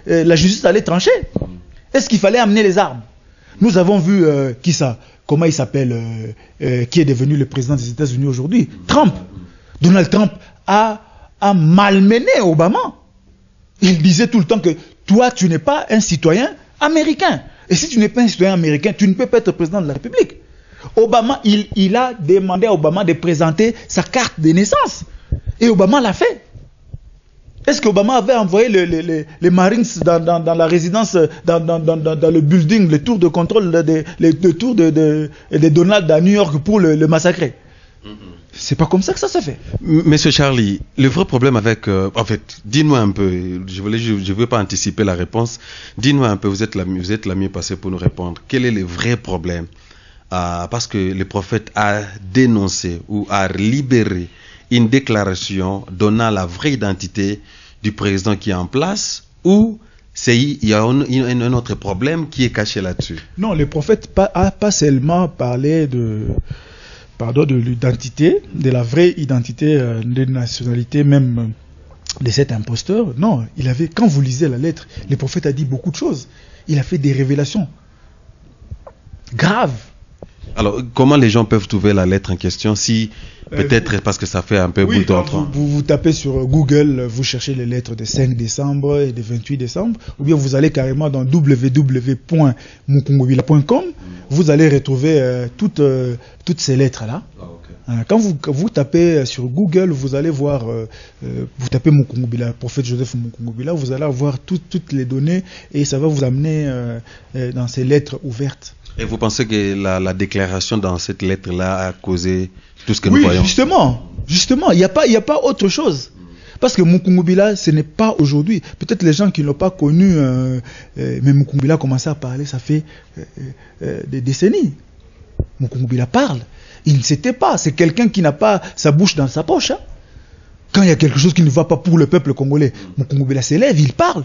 la justice allait trancher. Est-ce qu'il fallait amener les armes? Nous avons vu, qui ça? Comment il s'appelle, qui est devenu le président des États-Unis aujourd'hui? Trump. Donald Trump a malmené Obama. Il disait tout le temps que toi, tu n'es pas un citoyen américain. Et si tu n'es pas un citoyen américain, tu ne peux pas être président de la République. Obama, il a demandé à Obama de présenter sa carte de naissance. Et Obama l'a fait. Est-ce qu'Obama avait envoyé les Marines dans la résidence, dans le building, le tour de contrôle, le tour de Donald à New York pour le massacrer? C'est pas comme ça que ça se fait.
Monsieur Charlie, le vrai problème avec... en fait, dis-nous un peu, je ne veux pas anticiper la réponse, dis-nous un peu, vous êtes la mieux passée pour nous répondre. Quel est le vrai problème? Parce que le prophète a dénoncé ou a libéré une déclaration donnant la vraie identité du président qui est en place, ou il y a un autre problème qui est caché là-dessus?
Non, le prophète n'a pas seulement parlé de l'identité, de la vraie identité de nationalité même de cet imposteur. Non, quand vous lisez la lettre, le prophète a dit beaucoup de choses. Il a fait des révélations graves.
Alors, comment les gens peuvent trouver la lettre en question si peut-être parce que ça fait un peu bout d'entre.
Vous tapez sur Google, vous cherchez les lettres de 5 décembre et de 28 décembre, ou bien vous allez carrément dans www.mukongobila.com, vous allez retrouver toutes ces lettres-là. Quand vous tapez sur Google, vous allez voir, vous tapez Mukongobila, prophète Joseph Mukongobila, vous allez avoir toutes les données et ça va vous amener dans ces lettres ouvertes.
Et vous pensez que la déclaration dans cette lettre-là a causé tout ce que nous voyons?
Justement, il n'y a pas autre chose. Parce que Mukongobila, ce n'est pas aujourd'hui. Peut-être les gens qui ne l'ont pas connu, mais Mukongobila a commencé à parler, ça fait des décennies. Mukongobila parle. Il ne s'était pas. C'est quelqu'un qui n'a pas sa bouche dans sa poche. Hein. Quand il y a quelque chose qui ne va pas pour le peuple congolais, Mukongobila s'élève, il parle.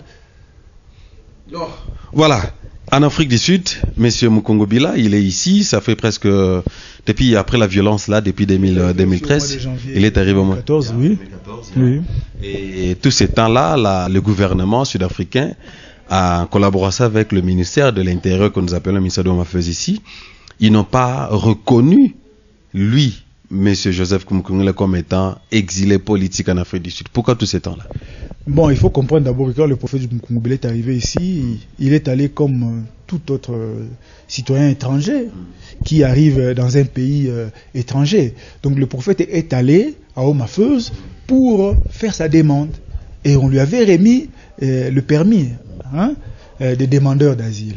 Voilà. En Afrique du Sud, monsieur Mukongobila, il est ici, ça fait presque, depuis après la violence là, depuis 2013, il est arrivé au mois
2014, oui.
Et tous ces temps-là, le gouvernement sud-africain, en collaboration avec le ministère de l'Intérieur, que nous appelons le ministère de l'Affaires ici, ils n'ont pas reconnu, lui, monsieur Joseph Mukongobila, comme étant exilé politique en Afrique du Sud. Pourquoi tous ces temps-là?
Bon, il faut comprendre d'abord que quand le prophète Mukongobila est arrivé ici, il est allé comme tout autre citoyen étranger qui arrive dans un pays étranger. Donc le prophète est allé à Omafeuse pour faire sa demande. Et on lui avait remis le permis des demandeurs d'asile.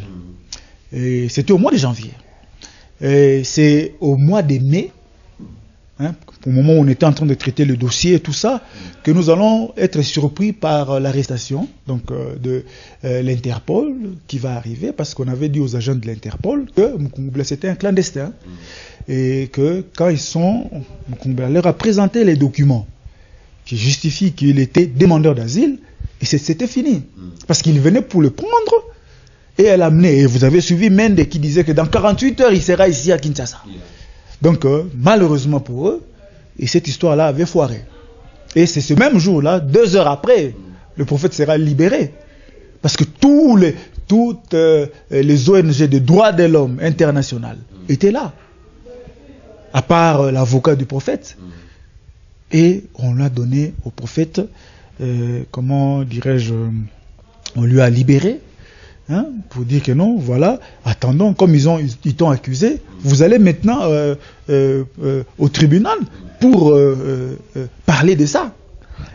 Et c'était au mois de janvier. C'est au mois de mai, au moment où on était en train de traiter le dossier et tout ça, que nous allons être surpris par l'arrestation de l'Interpol qui va arriver, parce qu'on avait dit aux agents de l'Interpol que Mukongobila c'était un clandestin et que quand Mukongobila leur a présenté les documents qui justifient qu'il était demandeur d'asile, et c'était fini, parce qu'il venait pour le prendre et l'amener. Et vous avez suivi Mende qui disait que dans 48 heures il sera ici à Kinshasa. Donc malheureusement pour eux, et cette histoire-là avait foiré. Et c'est ce même jour-là, 2 heures après, le prophète sera libéré. Parce que toutes les ONG de droits de l'homme internationales étaient là. À part l'avocat du prophète. Et on l'a donné au prophète, comment dirais-je, on lui a libéré. Pour dire que non, voilà, attendons, comme ils t'ont accusé, vous allez maintenant au tribunal pour parler de ça.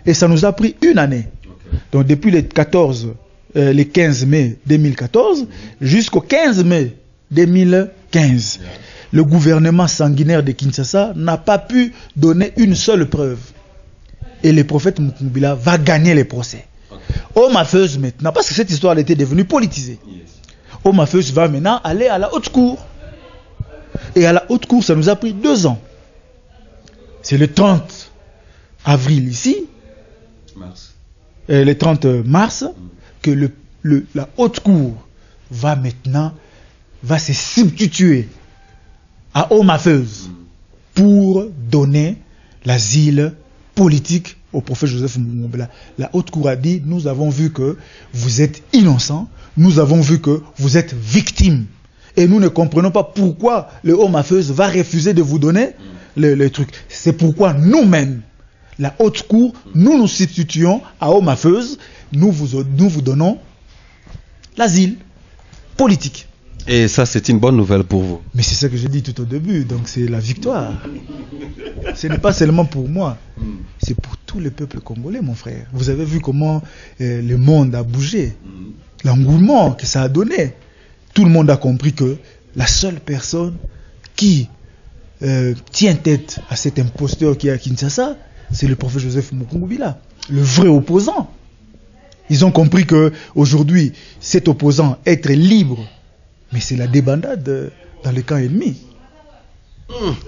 Et ça nous a pris 1 année. Donc depuis les 15 mai 2014 jusqu'au 15 mai 2015, le gouvernement sanguinaire de Kinshasa n'a pas pu donner une seule preuve. Et le prophète Mukongobila va gagner les procès. Omafeuse maintenant, parce que cette histoire était devenue politisée. Omafeuse va maintenant aller à la haute cour. Et à la haute cour, ça nous a pris 2 ans. C'est le 30 avril ici, le 30 mars, que la haute cour va se substituer à Omafeuse pour donner l'asile politique au prophète Joseph Moukoungobila. La haute cour a dit, nous avons vu que vous êtes innocent, nous avons vu que vous êtes victime. Et nous ne comprenons pas pourquoi le Omafeuse va refuser de vous donner le truc. C'est pourquoi nous-mêmes, la haute cour, nous nous substituons à Omafeuse, nous vous donnons l'asile politique.
Et ça, c'est une bonne nouvelle pour vous.
Mais c'est ça que j'ai dit tout au début, donc c'est la victoire. Ce n'est pas seulement pour moi, c'est pour tout le peuple congolais, mon frère. Vous avez vu comment le monde a bougé, l'engouement que ça a donné. Tout le monde a compris que la seule personne qui tient tête à cet imposteur qui est à Kinshasa, c'est le prophète Joseph Moukoungobila, le vrai opposant. Ils ont compris que aujourd'hui, cet opposant, être libre, mais c'est la débandade dans le camp ennemi.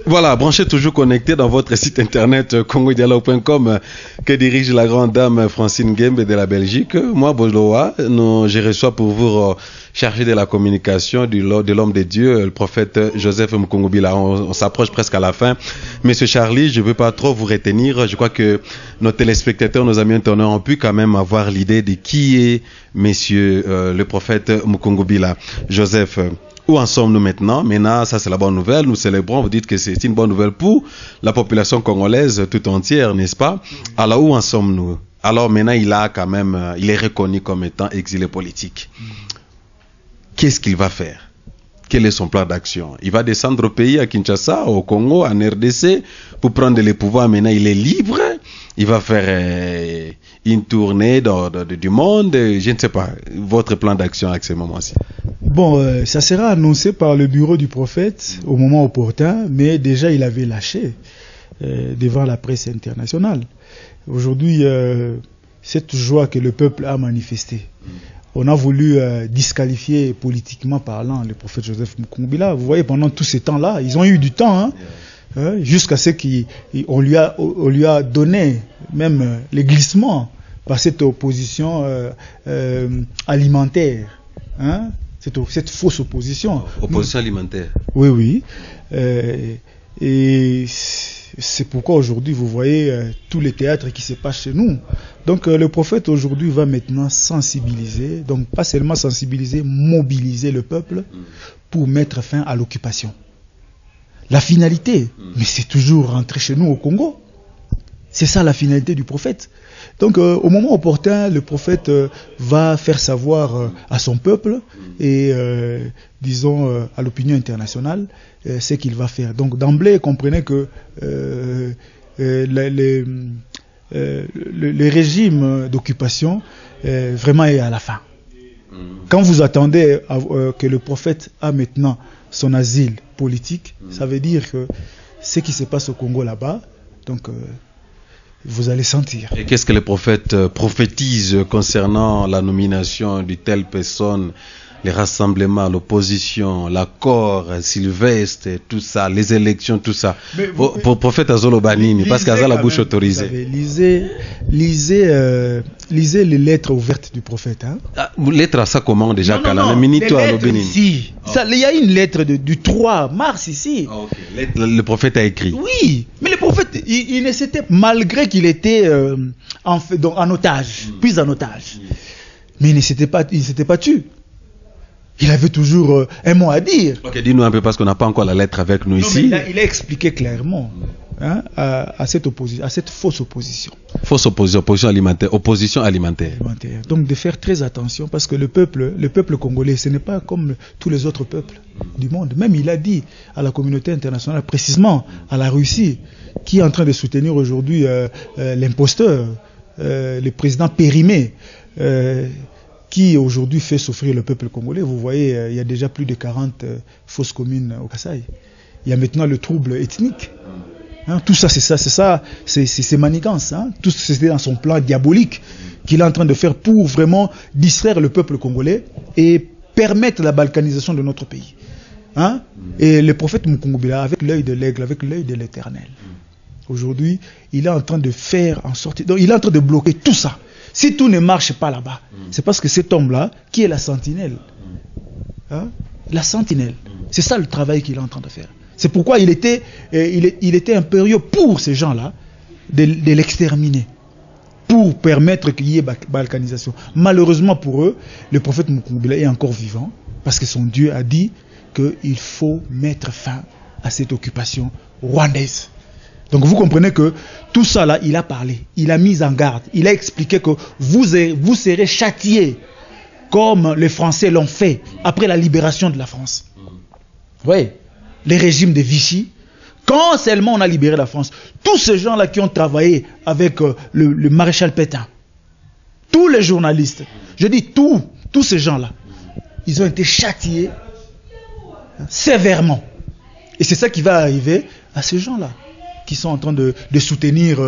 Voilà, branchez toujours connecté dans votre site internet congodialogue.com que dirige la grande dame Francine Ngembe de la Belgique. Moi, Boloa, je reçois pour vous chargé de la communication de l'homme de Dieu, le prophète Joseph Moukoungobila. On s'approche presque à la fin. Monsieur Charlie, je ne veux pas trop vous retenir. Je crois que nos téléspectateurs, nos amis internautes ont pu quand même avoir l'idée de qui est monsieur le prophète Moukoungobila. Joseph, où en sommes-nous maintenant? Maintenant, ça c'est la bonne nouvelle. Nous célébrons. Vous dites que c'est une bonne nouvelle pour la population congolaise tout entière, n'est-ce pas? Alors, où en sommes-nous? Alors maintenant, il est reconnu comme étant exilé politique. Qu'est-ce qu'il va faire? Quel est son plan d'action? Il va descendre au pays, à Kinshasa, au Congo, en RDC, pour prendre les pouvoirs. Maintenant, il est libre. Il va faire une tournée du monde. Je ne sais pas. Votre plan d'action à ce moment-ci?
Bon, ça sera annoncé par le bureau du prophète au moment opportun, mais déjà il avait lâché devant la presse internationale. Aujourd'hui, cette joie que le peuple a manifestée, on a voulu disqualifier politiquement parlant le prophète Joseph Moukoungobila. Vous voyez, pendant tout ce temps-là, ils ont eu du temps, jusqu'à ce qu'on lui a donné même les glissements par cette opposition alimentaire. Cette fausse opposition.
Opposition alimentaire.
Oui, oui. Et c'est pourquoi aujourd'hui, vous voyez tous les théâtres qui se passent chez nous. Donc le prophète aujourd'hui va maintenant sensibiliser, donc pas seulement sensibiliser, mobiliser le peuple pour mettre fin à l'occupation. La finalité, mais c'est toujours rentrer chez nous au Congo. C'est ça la finalité du prophète. Donc au moment opportun, le prophète va faire savoir à son peuple et disons à l'opinion internationale ce qu'il va faire. Donc d'emblée, comprenez que le régime d'occupation vraiment est à la fin. Quand vous attendez que le prophète a maintenant son asile politique, ça veut dire que ce qui se passe au Congo là-bas, donc vous allez sentir.
Et qu'est-ce que le prophète prophétise concernant la nomination de telle personne, les rassemblements, l'opposition, l'accord, Sylvestre, tout ça, les élections, tout ça? Pour prophète Azolo Banini, parce qu'à la bouche autorisée.
Lisez les lettres ouvertes du prophète.
Lettre à ça comment déjà?
Non, les lettres ici. Il y a une lettre du 3 mars ici.
Le prophète a écrit.
Oui, mais le prophète, il ne s'était, malgré qu'il était en otage, pris en otage, mais il ne s'était pas tué. Il avait toujours un mot à dire.
Ok, dis-nous un peu parce qu'on n'a pas encore la lettre avec nous ici.
Il a expliqué clairement à cette fausse opposition.
Fausse opposition alimentaire. Opposition alimentaire.
Donc de faire très attention parce que le peuple congolais, ce n'est pas comme tous les autres peuples du monde. Même il a dit à la communauté internationale, précisément à la Russie, qui est en train de soutenir aujourd'hui l'imposteur, le président périmé, qui aujourd'hui fait souffrir le peuple congolais. Vous voyez, il y a déjà plus de 40 fausses communes au Kasaï. Il y a maintenant le trouble ethnique. Tout ça, c'est manigance. Tout ça, c'était dans son plan diabolique qu'il est en train de faire pour vraiment distraire le peuple congolais et permettre la balkanisation de notre pays. Et le prophète Moukoungobila, avec l'œil de l'aigle, avec l'œil de l'éternel. aujourd'hui, il est en train de faire en sorte... Donc, il est en train de bloquer tout ça. Si tout ne marche pas là-bas, c'est parce que cet homme-là, qui est la sentinelle, hein, la sentinelle, c'est ça le travail qu'il est en train de faire. C'est pourquoi il était impérieux pour ces gens-là de l'exterminer, pour permettre qu'il y ait balkanisation. Malheureusement pour eux, le prophète Mukungubila est encore vivant, parce que son Dieu a dit qu'il faut mettre fin à cette occupation rwandaise. Donc vous comprenez que tout ça là, il a parlé, il a mis en garde, il a expliqué que vous serez châtiés comme les Français l'ont fait après la libération de la France. Oui, les régimes de Vichy, quand seulement on a libéré la France, tous ces gens-là qui ont travaillé avec le maréchal Pétain, tous les journalistes, je dis tous ces gens-là, ils ont été châtiés sévèrement. Et c'est ça qui va arriver à ces gens-là qui sont en train de soutenir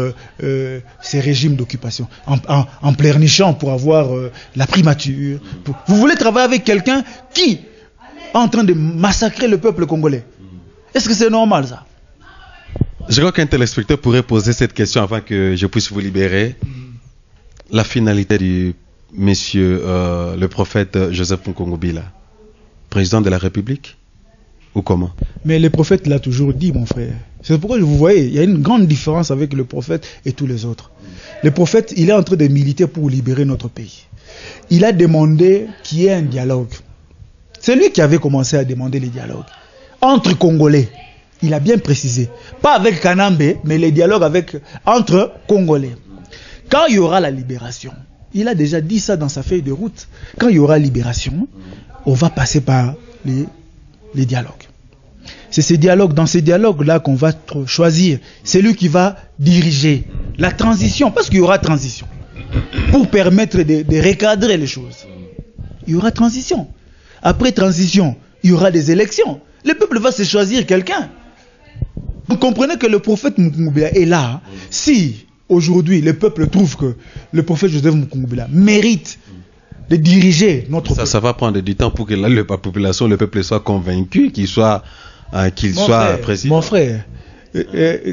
ces régimes d'occupation, en pleurnichant pour avoir la primature. Vous voulez travailler avec quelqu'un qui est en train de massacrer le peuple congolais? Est-ce que c'est normal ça?
Je crois qu'un téléspectateur pourrait poser cette question avant que je puisse vous libérer. La finalité du monsieur, le prophète Joseph Mukungubila, président de la République, ou comment?
Mais le prophète l'a toujours dit, mon frère. C'est pourquoi vous voyez, il y a une grande différence avec le prophète et tous les autres. Le prophète, il est en train de militer pour libérer notre pays. Il a demandé qu'il y ait un dialogue. C'est lui qui avait commencé à demander les dialogues entre Congolais. Il a bien précisé. Pas avec Kanambe, mais les dialogues entre Congolais. Quand il y aura la libération, il a déjà dit ça dans sa feuille de route. Quand il y aura libération, on va passer par les dialogues. C'est ces dialogues, dans ces dialogues-là qu'on va choisir. C'est lui qui va diriger la transition, parce qu'il y aura transition. Pour permettre de recadrer les choses. Il y aura transition. Après transition, il y aura des élections. Le peuple va se choisir quelqu'un. Vous comprenez que le prophète Mukungubila est là. Si aujourd'hui le peuple trouve que le prophète Joseph Mukungubila mérite de diriger notre peuple.
Ça va prendre du temps pour que la population, le peuple soit convaincu qu'il soit président.
Mon frère.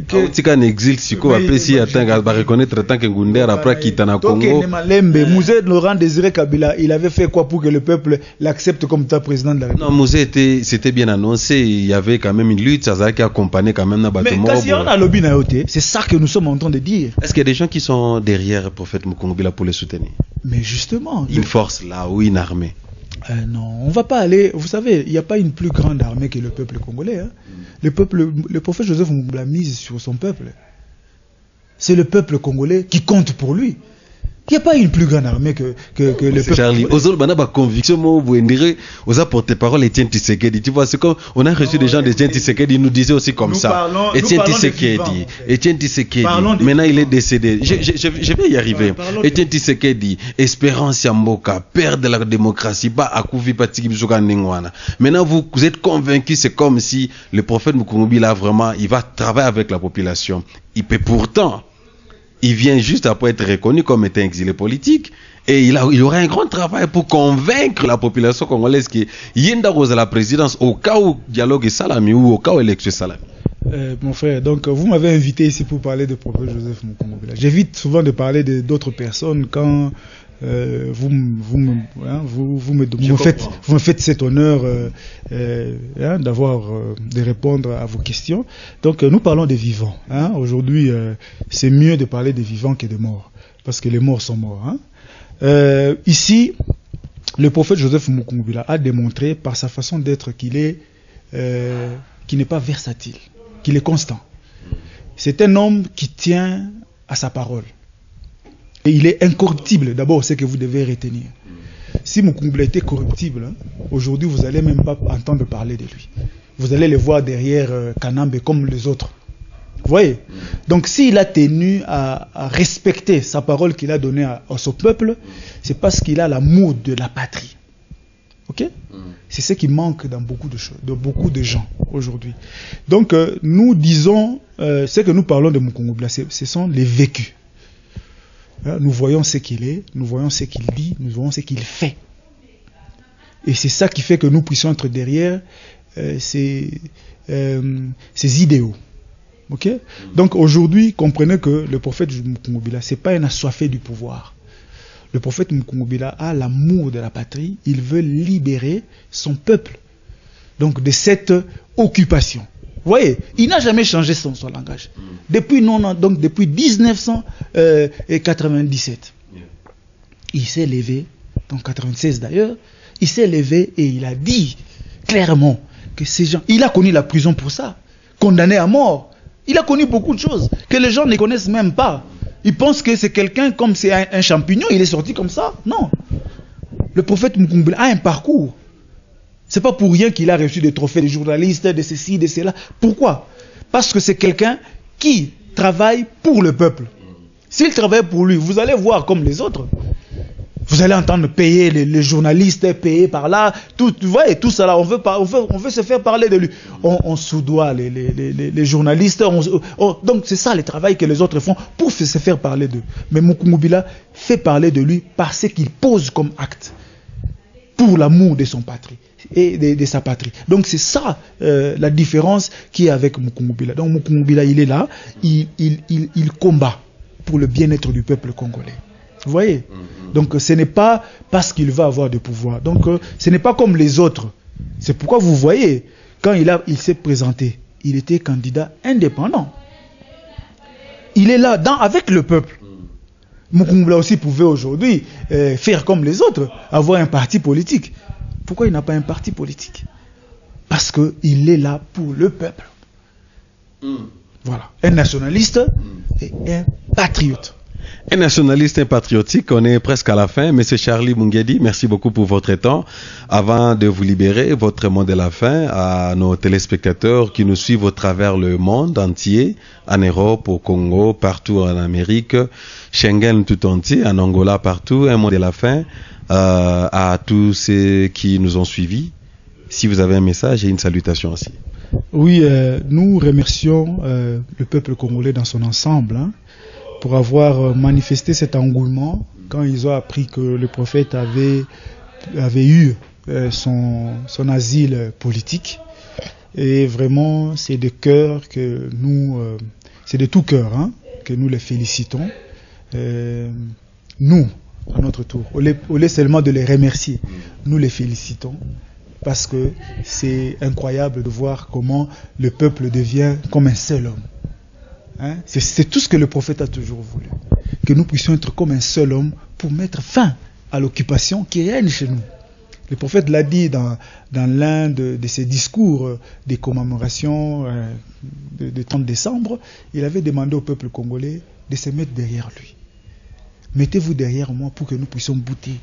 Quand on exil, si on va reconnaître tant que Ngundera après quitter le Congo.
Mouzé Laurent Désiré Kabila, il avait fait quoi pour que le peuple l'accepte comme président de la République?
Non, Mouzé c'était bien annoncé. Il y avait quand même une lutte, ça qui accompagnait quand même
Mais quand on a lobby naoté, c'est ça que nous sommes en train de dire.
Est-ce qu'il y a des gens qui sont derrière le prophète Mukungubila pour le soutenir?
Mais justement.
Une force là ou une armée?
Non, on va pas aller. Vous savez, il n'y a pas une plus grande armée que le peuple congolais. Hein. Le prophète Joseph Mukungubila mise sur son peuple. C'est le peuple congolais qui compte pour lui. Il n'y a pas une plus grande armée que le peuple.
Charlie, aux autres, on a conviction, vous direz, aux porte-parole Etienne Tshisekedi. Tu vois, c'est comme, on a reçu des gens d'Etienne Tshisekedi, ils nous disaient aussi comme ça. Etienne Tshisekedi, maintenant il est décédé. Je vais y arriver. Etienne Tshisekedi, Espérance Yamboka, père de la démocratie, maintenant vous êtes convaincus, c'est comme si le prophète Mukungubila vraiment, il va travailler avec la population. Il peut pourtant, il vient juste après être reconnu comme étant exilé politique et il aura un grand travail pour convaincre la population congolaise qu'il y a la présidence au cas où dialogue est salami ou au cas où élection est salami.
Mon frère, donc vous m'avez invité ici pour parler de prophète Joseph Mukungubila. J'évite souvent de parler d'autres personnes quand vous me faites cet honneur de répondre à vos questions. Donc nous parlons des vivants. Hein. Aujourd'hui, c'est mieux de parler des vivants que des morts, parce que les morts sont morts. Hein. Ici, le prophète Joseph Mukungubila a démontré par sa façon d'être qu'il n'est pas versatile, qu'il est constant. C'est un homme qui tient à sa parole. Et il est incorruptible, d'abord, c'est ce que vous devez retenir. Si Mukungubila était corruptible, hein, aujourd'hui, vous n'allez même pas entendre parler de lui. Vous allez le voir derrière Kanambe comme les autres. Vous voyez? Donc, s'il a tenu à respecter sa parole qu'il a donnée à son peuple, c'est parce qu'il a l'amour de la patrie. Ok? C'est ce qui manque dans beaucoup de gens aujourd'hui. Donc, nous disons, ce que nous parlons de Mukungubila, ce sont les vécus. Nous voyons ce qu'il est, nous voyons ce qu'il dit, nous voyons ce qu'il fait. Et c'est ça qui fait que nous puissions être derrière ces idéaux. Ok? Donc aujourd'hui, comprenez que le prophète Mukungubila, c'est pas un assoiffé du pouvoir. Le prophète Mukungubila a l'amour de la patrie. Il veut libérer son peuple. Donc de cette occupation. Vous voyez, il n'a jamais changé son langage. Depuis 1997. Il s'est levé, donc 96 d'ailleurs, il s'est levé et il a dit clairement que ces gens, il a connu la prison pour ça, condamné à mort. Il a connu beaucoup de choses que les gens ne connaissent même pas. Ils pensent que c'est quelqu'un comme c'est un champignon, il est sorti comme ça. Non. Le prophète Mukungubila a un parcours. C'est pas pour rien qu'il a reçu des trophées de journalistes, de ceci, de cela. Pourquoi? Parce que c'est quelqu'un qui travaille pour le peuple. S'il travaille pour lui, vous allez voir comme les autres. Vous allez entendre payer les journalistes, payer par là, tout, vous voyez, tout ça là, on veut se faire parler de lui. On soudoie les journalistes, donc c'est ça le travail que les autres font pour se faire parler d'eux. Mais Mukungubila fait parler de lui parce qu'il pose comme acte pour l'amour de son patrie et de sa patrie. Donc c'est ça la différence qui est avec Mukungubila. Donc Mukungubila, il est là, il combat pour le bien-être du peuple congolais. Vous voyez? Donc ce n'est pas parce qu'il va avoir du pouvoir. Donc ce n'est pas comme les autres. C'est pourquoi vous voyez, quand il s'est présenté, il était candidat indépendant. Il est là avec le peuple. Mukungubila aussi pouvait aujourd'hui faire comme les autres, avoir un parti politique. Pourquoi il n'a pas un parti politique? Parce qu'il est là pour le peuple. Voilà. Un nationaliste et un patriote.
Un nationaliste, un patriotique, on est presque à la fin. Monsieur Charlie Mungedi, merci beaucoup pour votre temps. Avant de vous libérer, votre mot de la fin à nos téléspectateurs qui nous suivent au travers le monde entier, en Europe, au Congo, partout en Amérique, Schengen tout entier, en Angola, partout. Un mot de la fin à tous ceux qui nous ont suivis. Si vous avez un message et une salutation aussi.
Oui, nous remercions le peuple congolais dans son ensemble, pour avoir manifesté cet engouement quand ils ont appris que le prophète avait eu son asile politique. Et vraiment, c'est de cœur que nous, c'est de tout cœur que nous les félicitons. Nous, à notre tour, au lieu seulement de les remercier, nous les félicitons. Parce que c'est incroyable de voir comment le peuple devient comme un seul homme. C'est tout ce que le prophète a toujours voulu. Que nous puissions être comme un seul homme pour mettre fin à l'occupation qui règne chez nous. Le prophète l'a dit dans l'un de ses discours des commémorations de 30 décembre. Il avait demandé au peuple congolais de se mettre derrière lui. Mettez-vous derrière moi pour que nous puissions bouter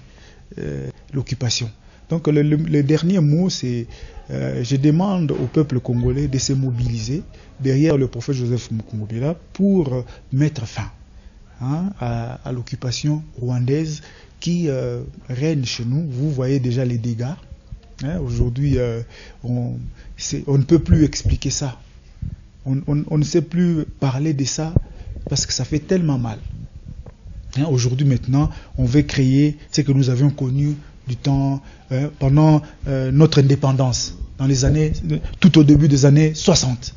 l'occupation. Donc le dernier mot, c'est je demande au peuple congolais de se mobiliser derrière le prophète Joseph Mukungubila pour mettre fin à l'occupation rwandaise qui règne chez nous. Vous voyez déjà les dégâts. Aujourd'hui, on ne peut plus expliquer ça. On ne sait plus parler de ça parce que ça fait tellement mal. Aujourd'hui, maintenant, on veut créer ce que nous avions connu du temps pendant notre indépendance, dans les années, tout au début des années 60.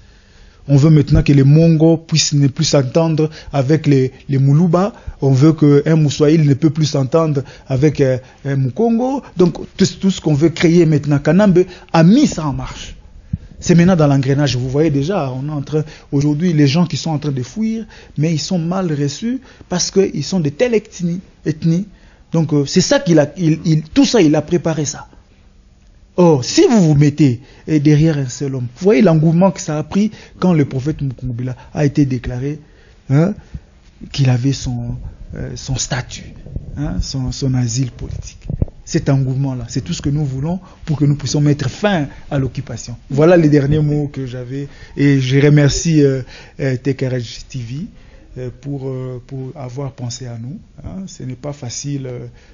On veut maintenant que les Mongos puissent ne plus s'entendre avec les Muluba. On veut qu'un Moussoaïl ne peut plus s'entendre avec un Mukongo. Donc tout ce qu'on veut créer maintenant, Kanambe a mis ça en marche. C'est maintenant dans l'engrenage. Vous voyez déjà, on est en train, aujourd'hui, les gens qui sont en train de fuir, mais ils sont mal reçus parce qu'ils sont de telle ethnie. Donc c'est ça tout ça, il a préparé ça. Or, si vous vous mettez derrière un seul homme, vous voyez l'engouement que ça a pris quand le prophète Mukungubila a été déclaré qu'il avait son statut, son asile politique. Cet engouement-là, c'est tout ce que nous voulons pour que nous puissions mettre fin à l'occupation. Voilà les derniers mots que j'avais. Et je remercie TKRG TV pour avoir pensé à nous. Ce n'est pas facile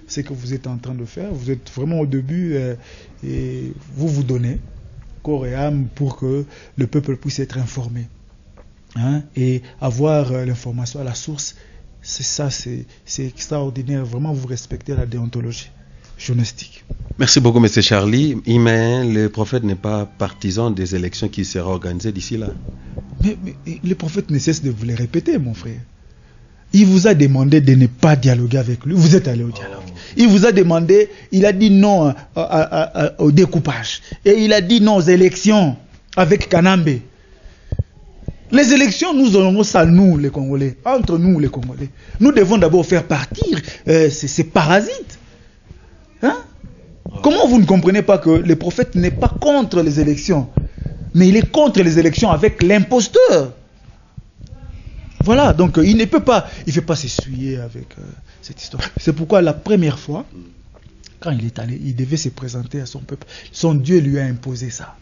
ce que vous êtes en train de faire. Vous êtes vraiment au début et vous donnez corps et âme pour que le peuple puisse être informé. Et avoir l'information à la source, c'est ça, c'est extraordinaire. Vraiment, vous respectez la déontologie journalistique.
Merci beaucoup, M. Charlie. Mais le prophète n'est pas partisan des élections qui seront organisées d'ici là.
Mais le prophète ne cesse de vous les répéter, mon frère. Il vous a demandé de ne pas dialoguer avec lui. Vous êtes allé au dialogue. Il vous a demandé, il a dit non au découpage. Et il a dit non aux élections avec Kanambe. Les élections, nous aurons ça, nous les Congolais. Entre nous les Congolais. Nous devons d'abord faire partir ces parasites. Hein? Comment vous ne comprenez pas que le prophète n'est pas contre les élections, mais il est contre les élections avec l'imposteur. Voilà, donc il ne peut pas, il ne fait pas s'essuyer avec cette histoire. C'est pourquoi la première fois, quand il est allé, il devait se présenter à son peuple. Son Dieu lui a imposé ça.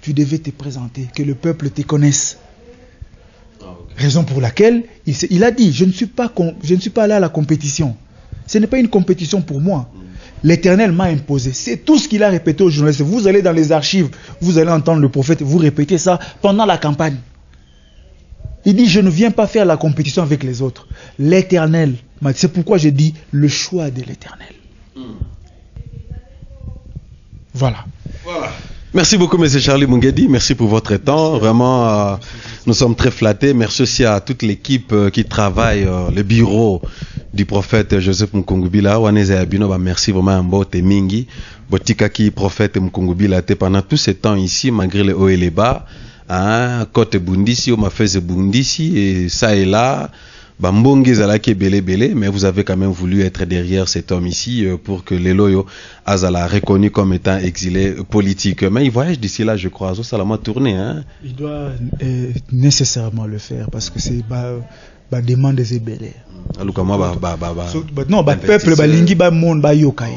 Tu devais te présenter, que le peuple te connaisse. Raison pour laquelle il a dit, je ne suis pas là à la compétition. Ce n'est pas une compétition pour moi. L'Éternel m'a imposé. C'est tout ce qu'il a répété aux journalistes. Vous allez dans les archives, vous allez entendre le prophète, vous répétez ça pendant la campagne. Il dit, je ne viens pas faire la compétition avec les autres. L'Éternel, c'est pourquoi je dis le choix de l'Éternel. Voilà.
Merci beaucoup, M. Charlie Mungedi. Merci pour votre temps. Vraiment, nous sommes très flattés. Merci aussi à toute l'équipe qui travaille, le bureau du prophète Joseph Mukungubila. Merci vraiment à Mbote Mingi. Botika qui prophète Mukungubila pendant tout ce temps ici, malgré les hauts et les bas. Côté Bundisi, on m'a fait Bundisi et ça et là. Bambongi Zalaki belé, mais vous avez quand même voulu être derrière cet homme ici pour que les loyaux Azala reconnu comme étant exilé politique. Mais il voyage d'ici là, je crois. Ça l'a tourné. Hein? Il
doit nécessairement le faire parce que c'est demande des ébélés. Non, peuple, lingi, monde, yokaye.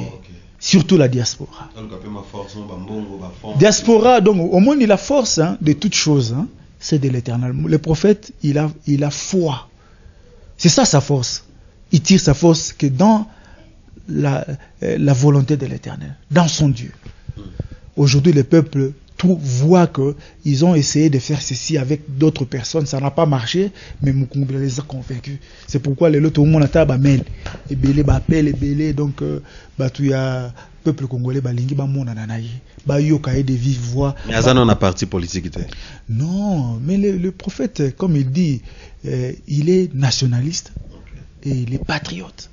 Surtout la diaspora. Diaspora, donc au moins il a force de toute chose. C'est de l'Éternel. Le prophète, il a foi. C'est ça sa force. Il tire sa force que dans la volonté de l'Éternel, dans son Dieu. Aujourd'hui, le peuple tout voit qu'ils ont essayé de faire ceci avec d'autres personnes. Ça n'a pas marché, mais Mukungubila les a convaincus. C'est pourquoi les autres, tout le monde a mail. Et belé, appel, et belé. Donc, il y a peuple congolais, lingi, monde ananaï. Yokaye de vive voix.
Mais Azan, on a parti politique.
Non, mais le prophète, comme il dit, il est nationaliste et il est patriote.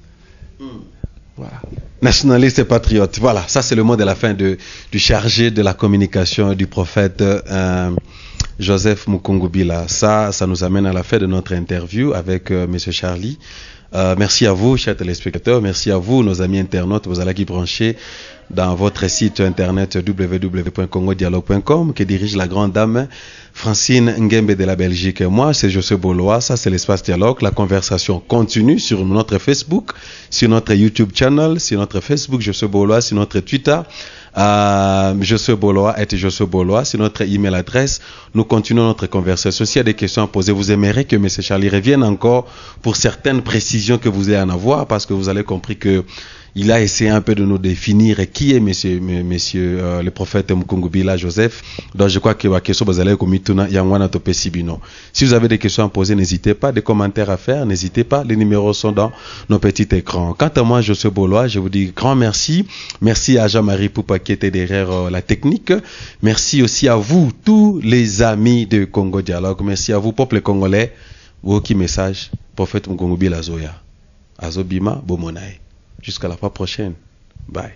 Voilà.
Nationaliste et patriote. Voilà, ça c'est le mot de la fin du chargé de la communication du prophète Joseph Mukungubila. Ça nous amène à la fin de notre interview avec M. Charlie. Merci à vous, chers téléspectateurs. Merci à vous, nos amis internautes. Vous allez qui brancher dans votre site internet www.congodialogue.com que dirige la grande dame Francine Ngembe de la Belgique. Moi, c'est José Bolois. Ça, c'est l'espace dialogue. La conversation continue sur notre Facebook, sur notre YouTube channel, sur notre Facebook José Bolois, sur notre Twitter. José Bolois et José Bolois, c'est notre email adresse. Nous continuons notre conversation. S'il y a des questions à poser, vous aimeriez que M. Charlie revienne encore pour certaines précisions que vous allez en avoir, parce que vous avez compris que il a essayé un peu de nous définir qui est monsieur le prophète Mukungubila Joseph. Donc je crois que la question vous allez comme tuna yangwana tope sibino. Si vous avez des questions à poser, n'hésitez pas, des commentaires à faire, n'hésitez pas, les numéros sont dans nos petits écrans. Quant à moi, José Bolois, je vous dis grand merci. Merci à Jean-Marie Poupa qui était derrière la technique. Merci aussi à vous, tous les amis de Congo Dialogue. Merci à vous, peuple congolais. Vous qui message, prophète Mukungubila Zoya. Azobima Bomonaï. Jusqu'à la fois prochaine. Bye.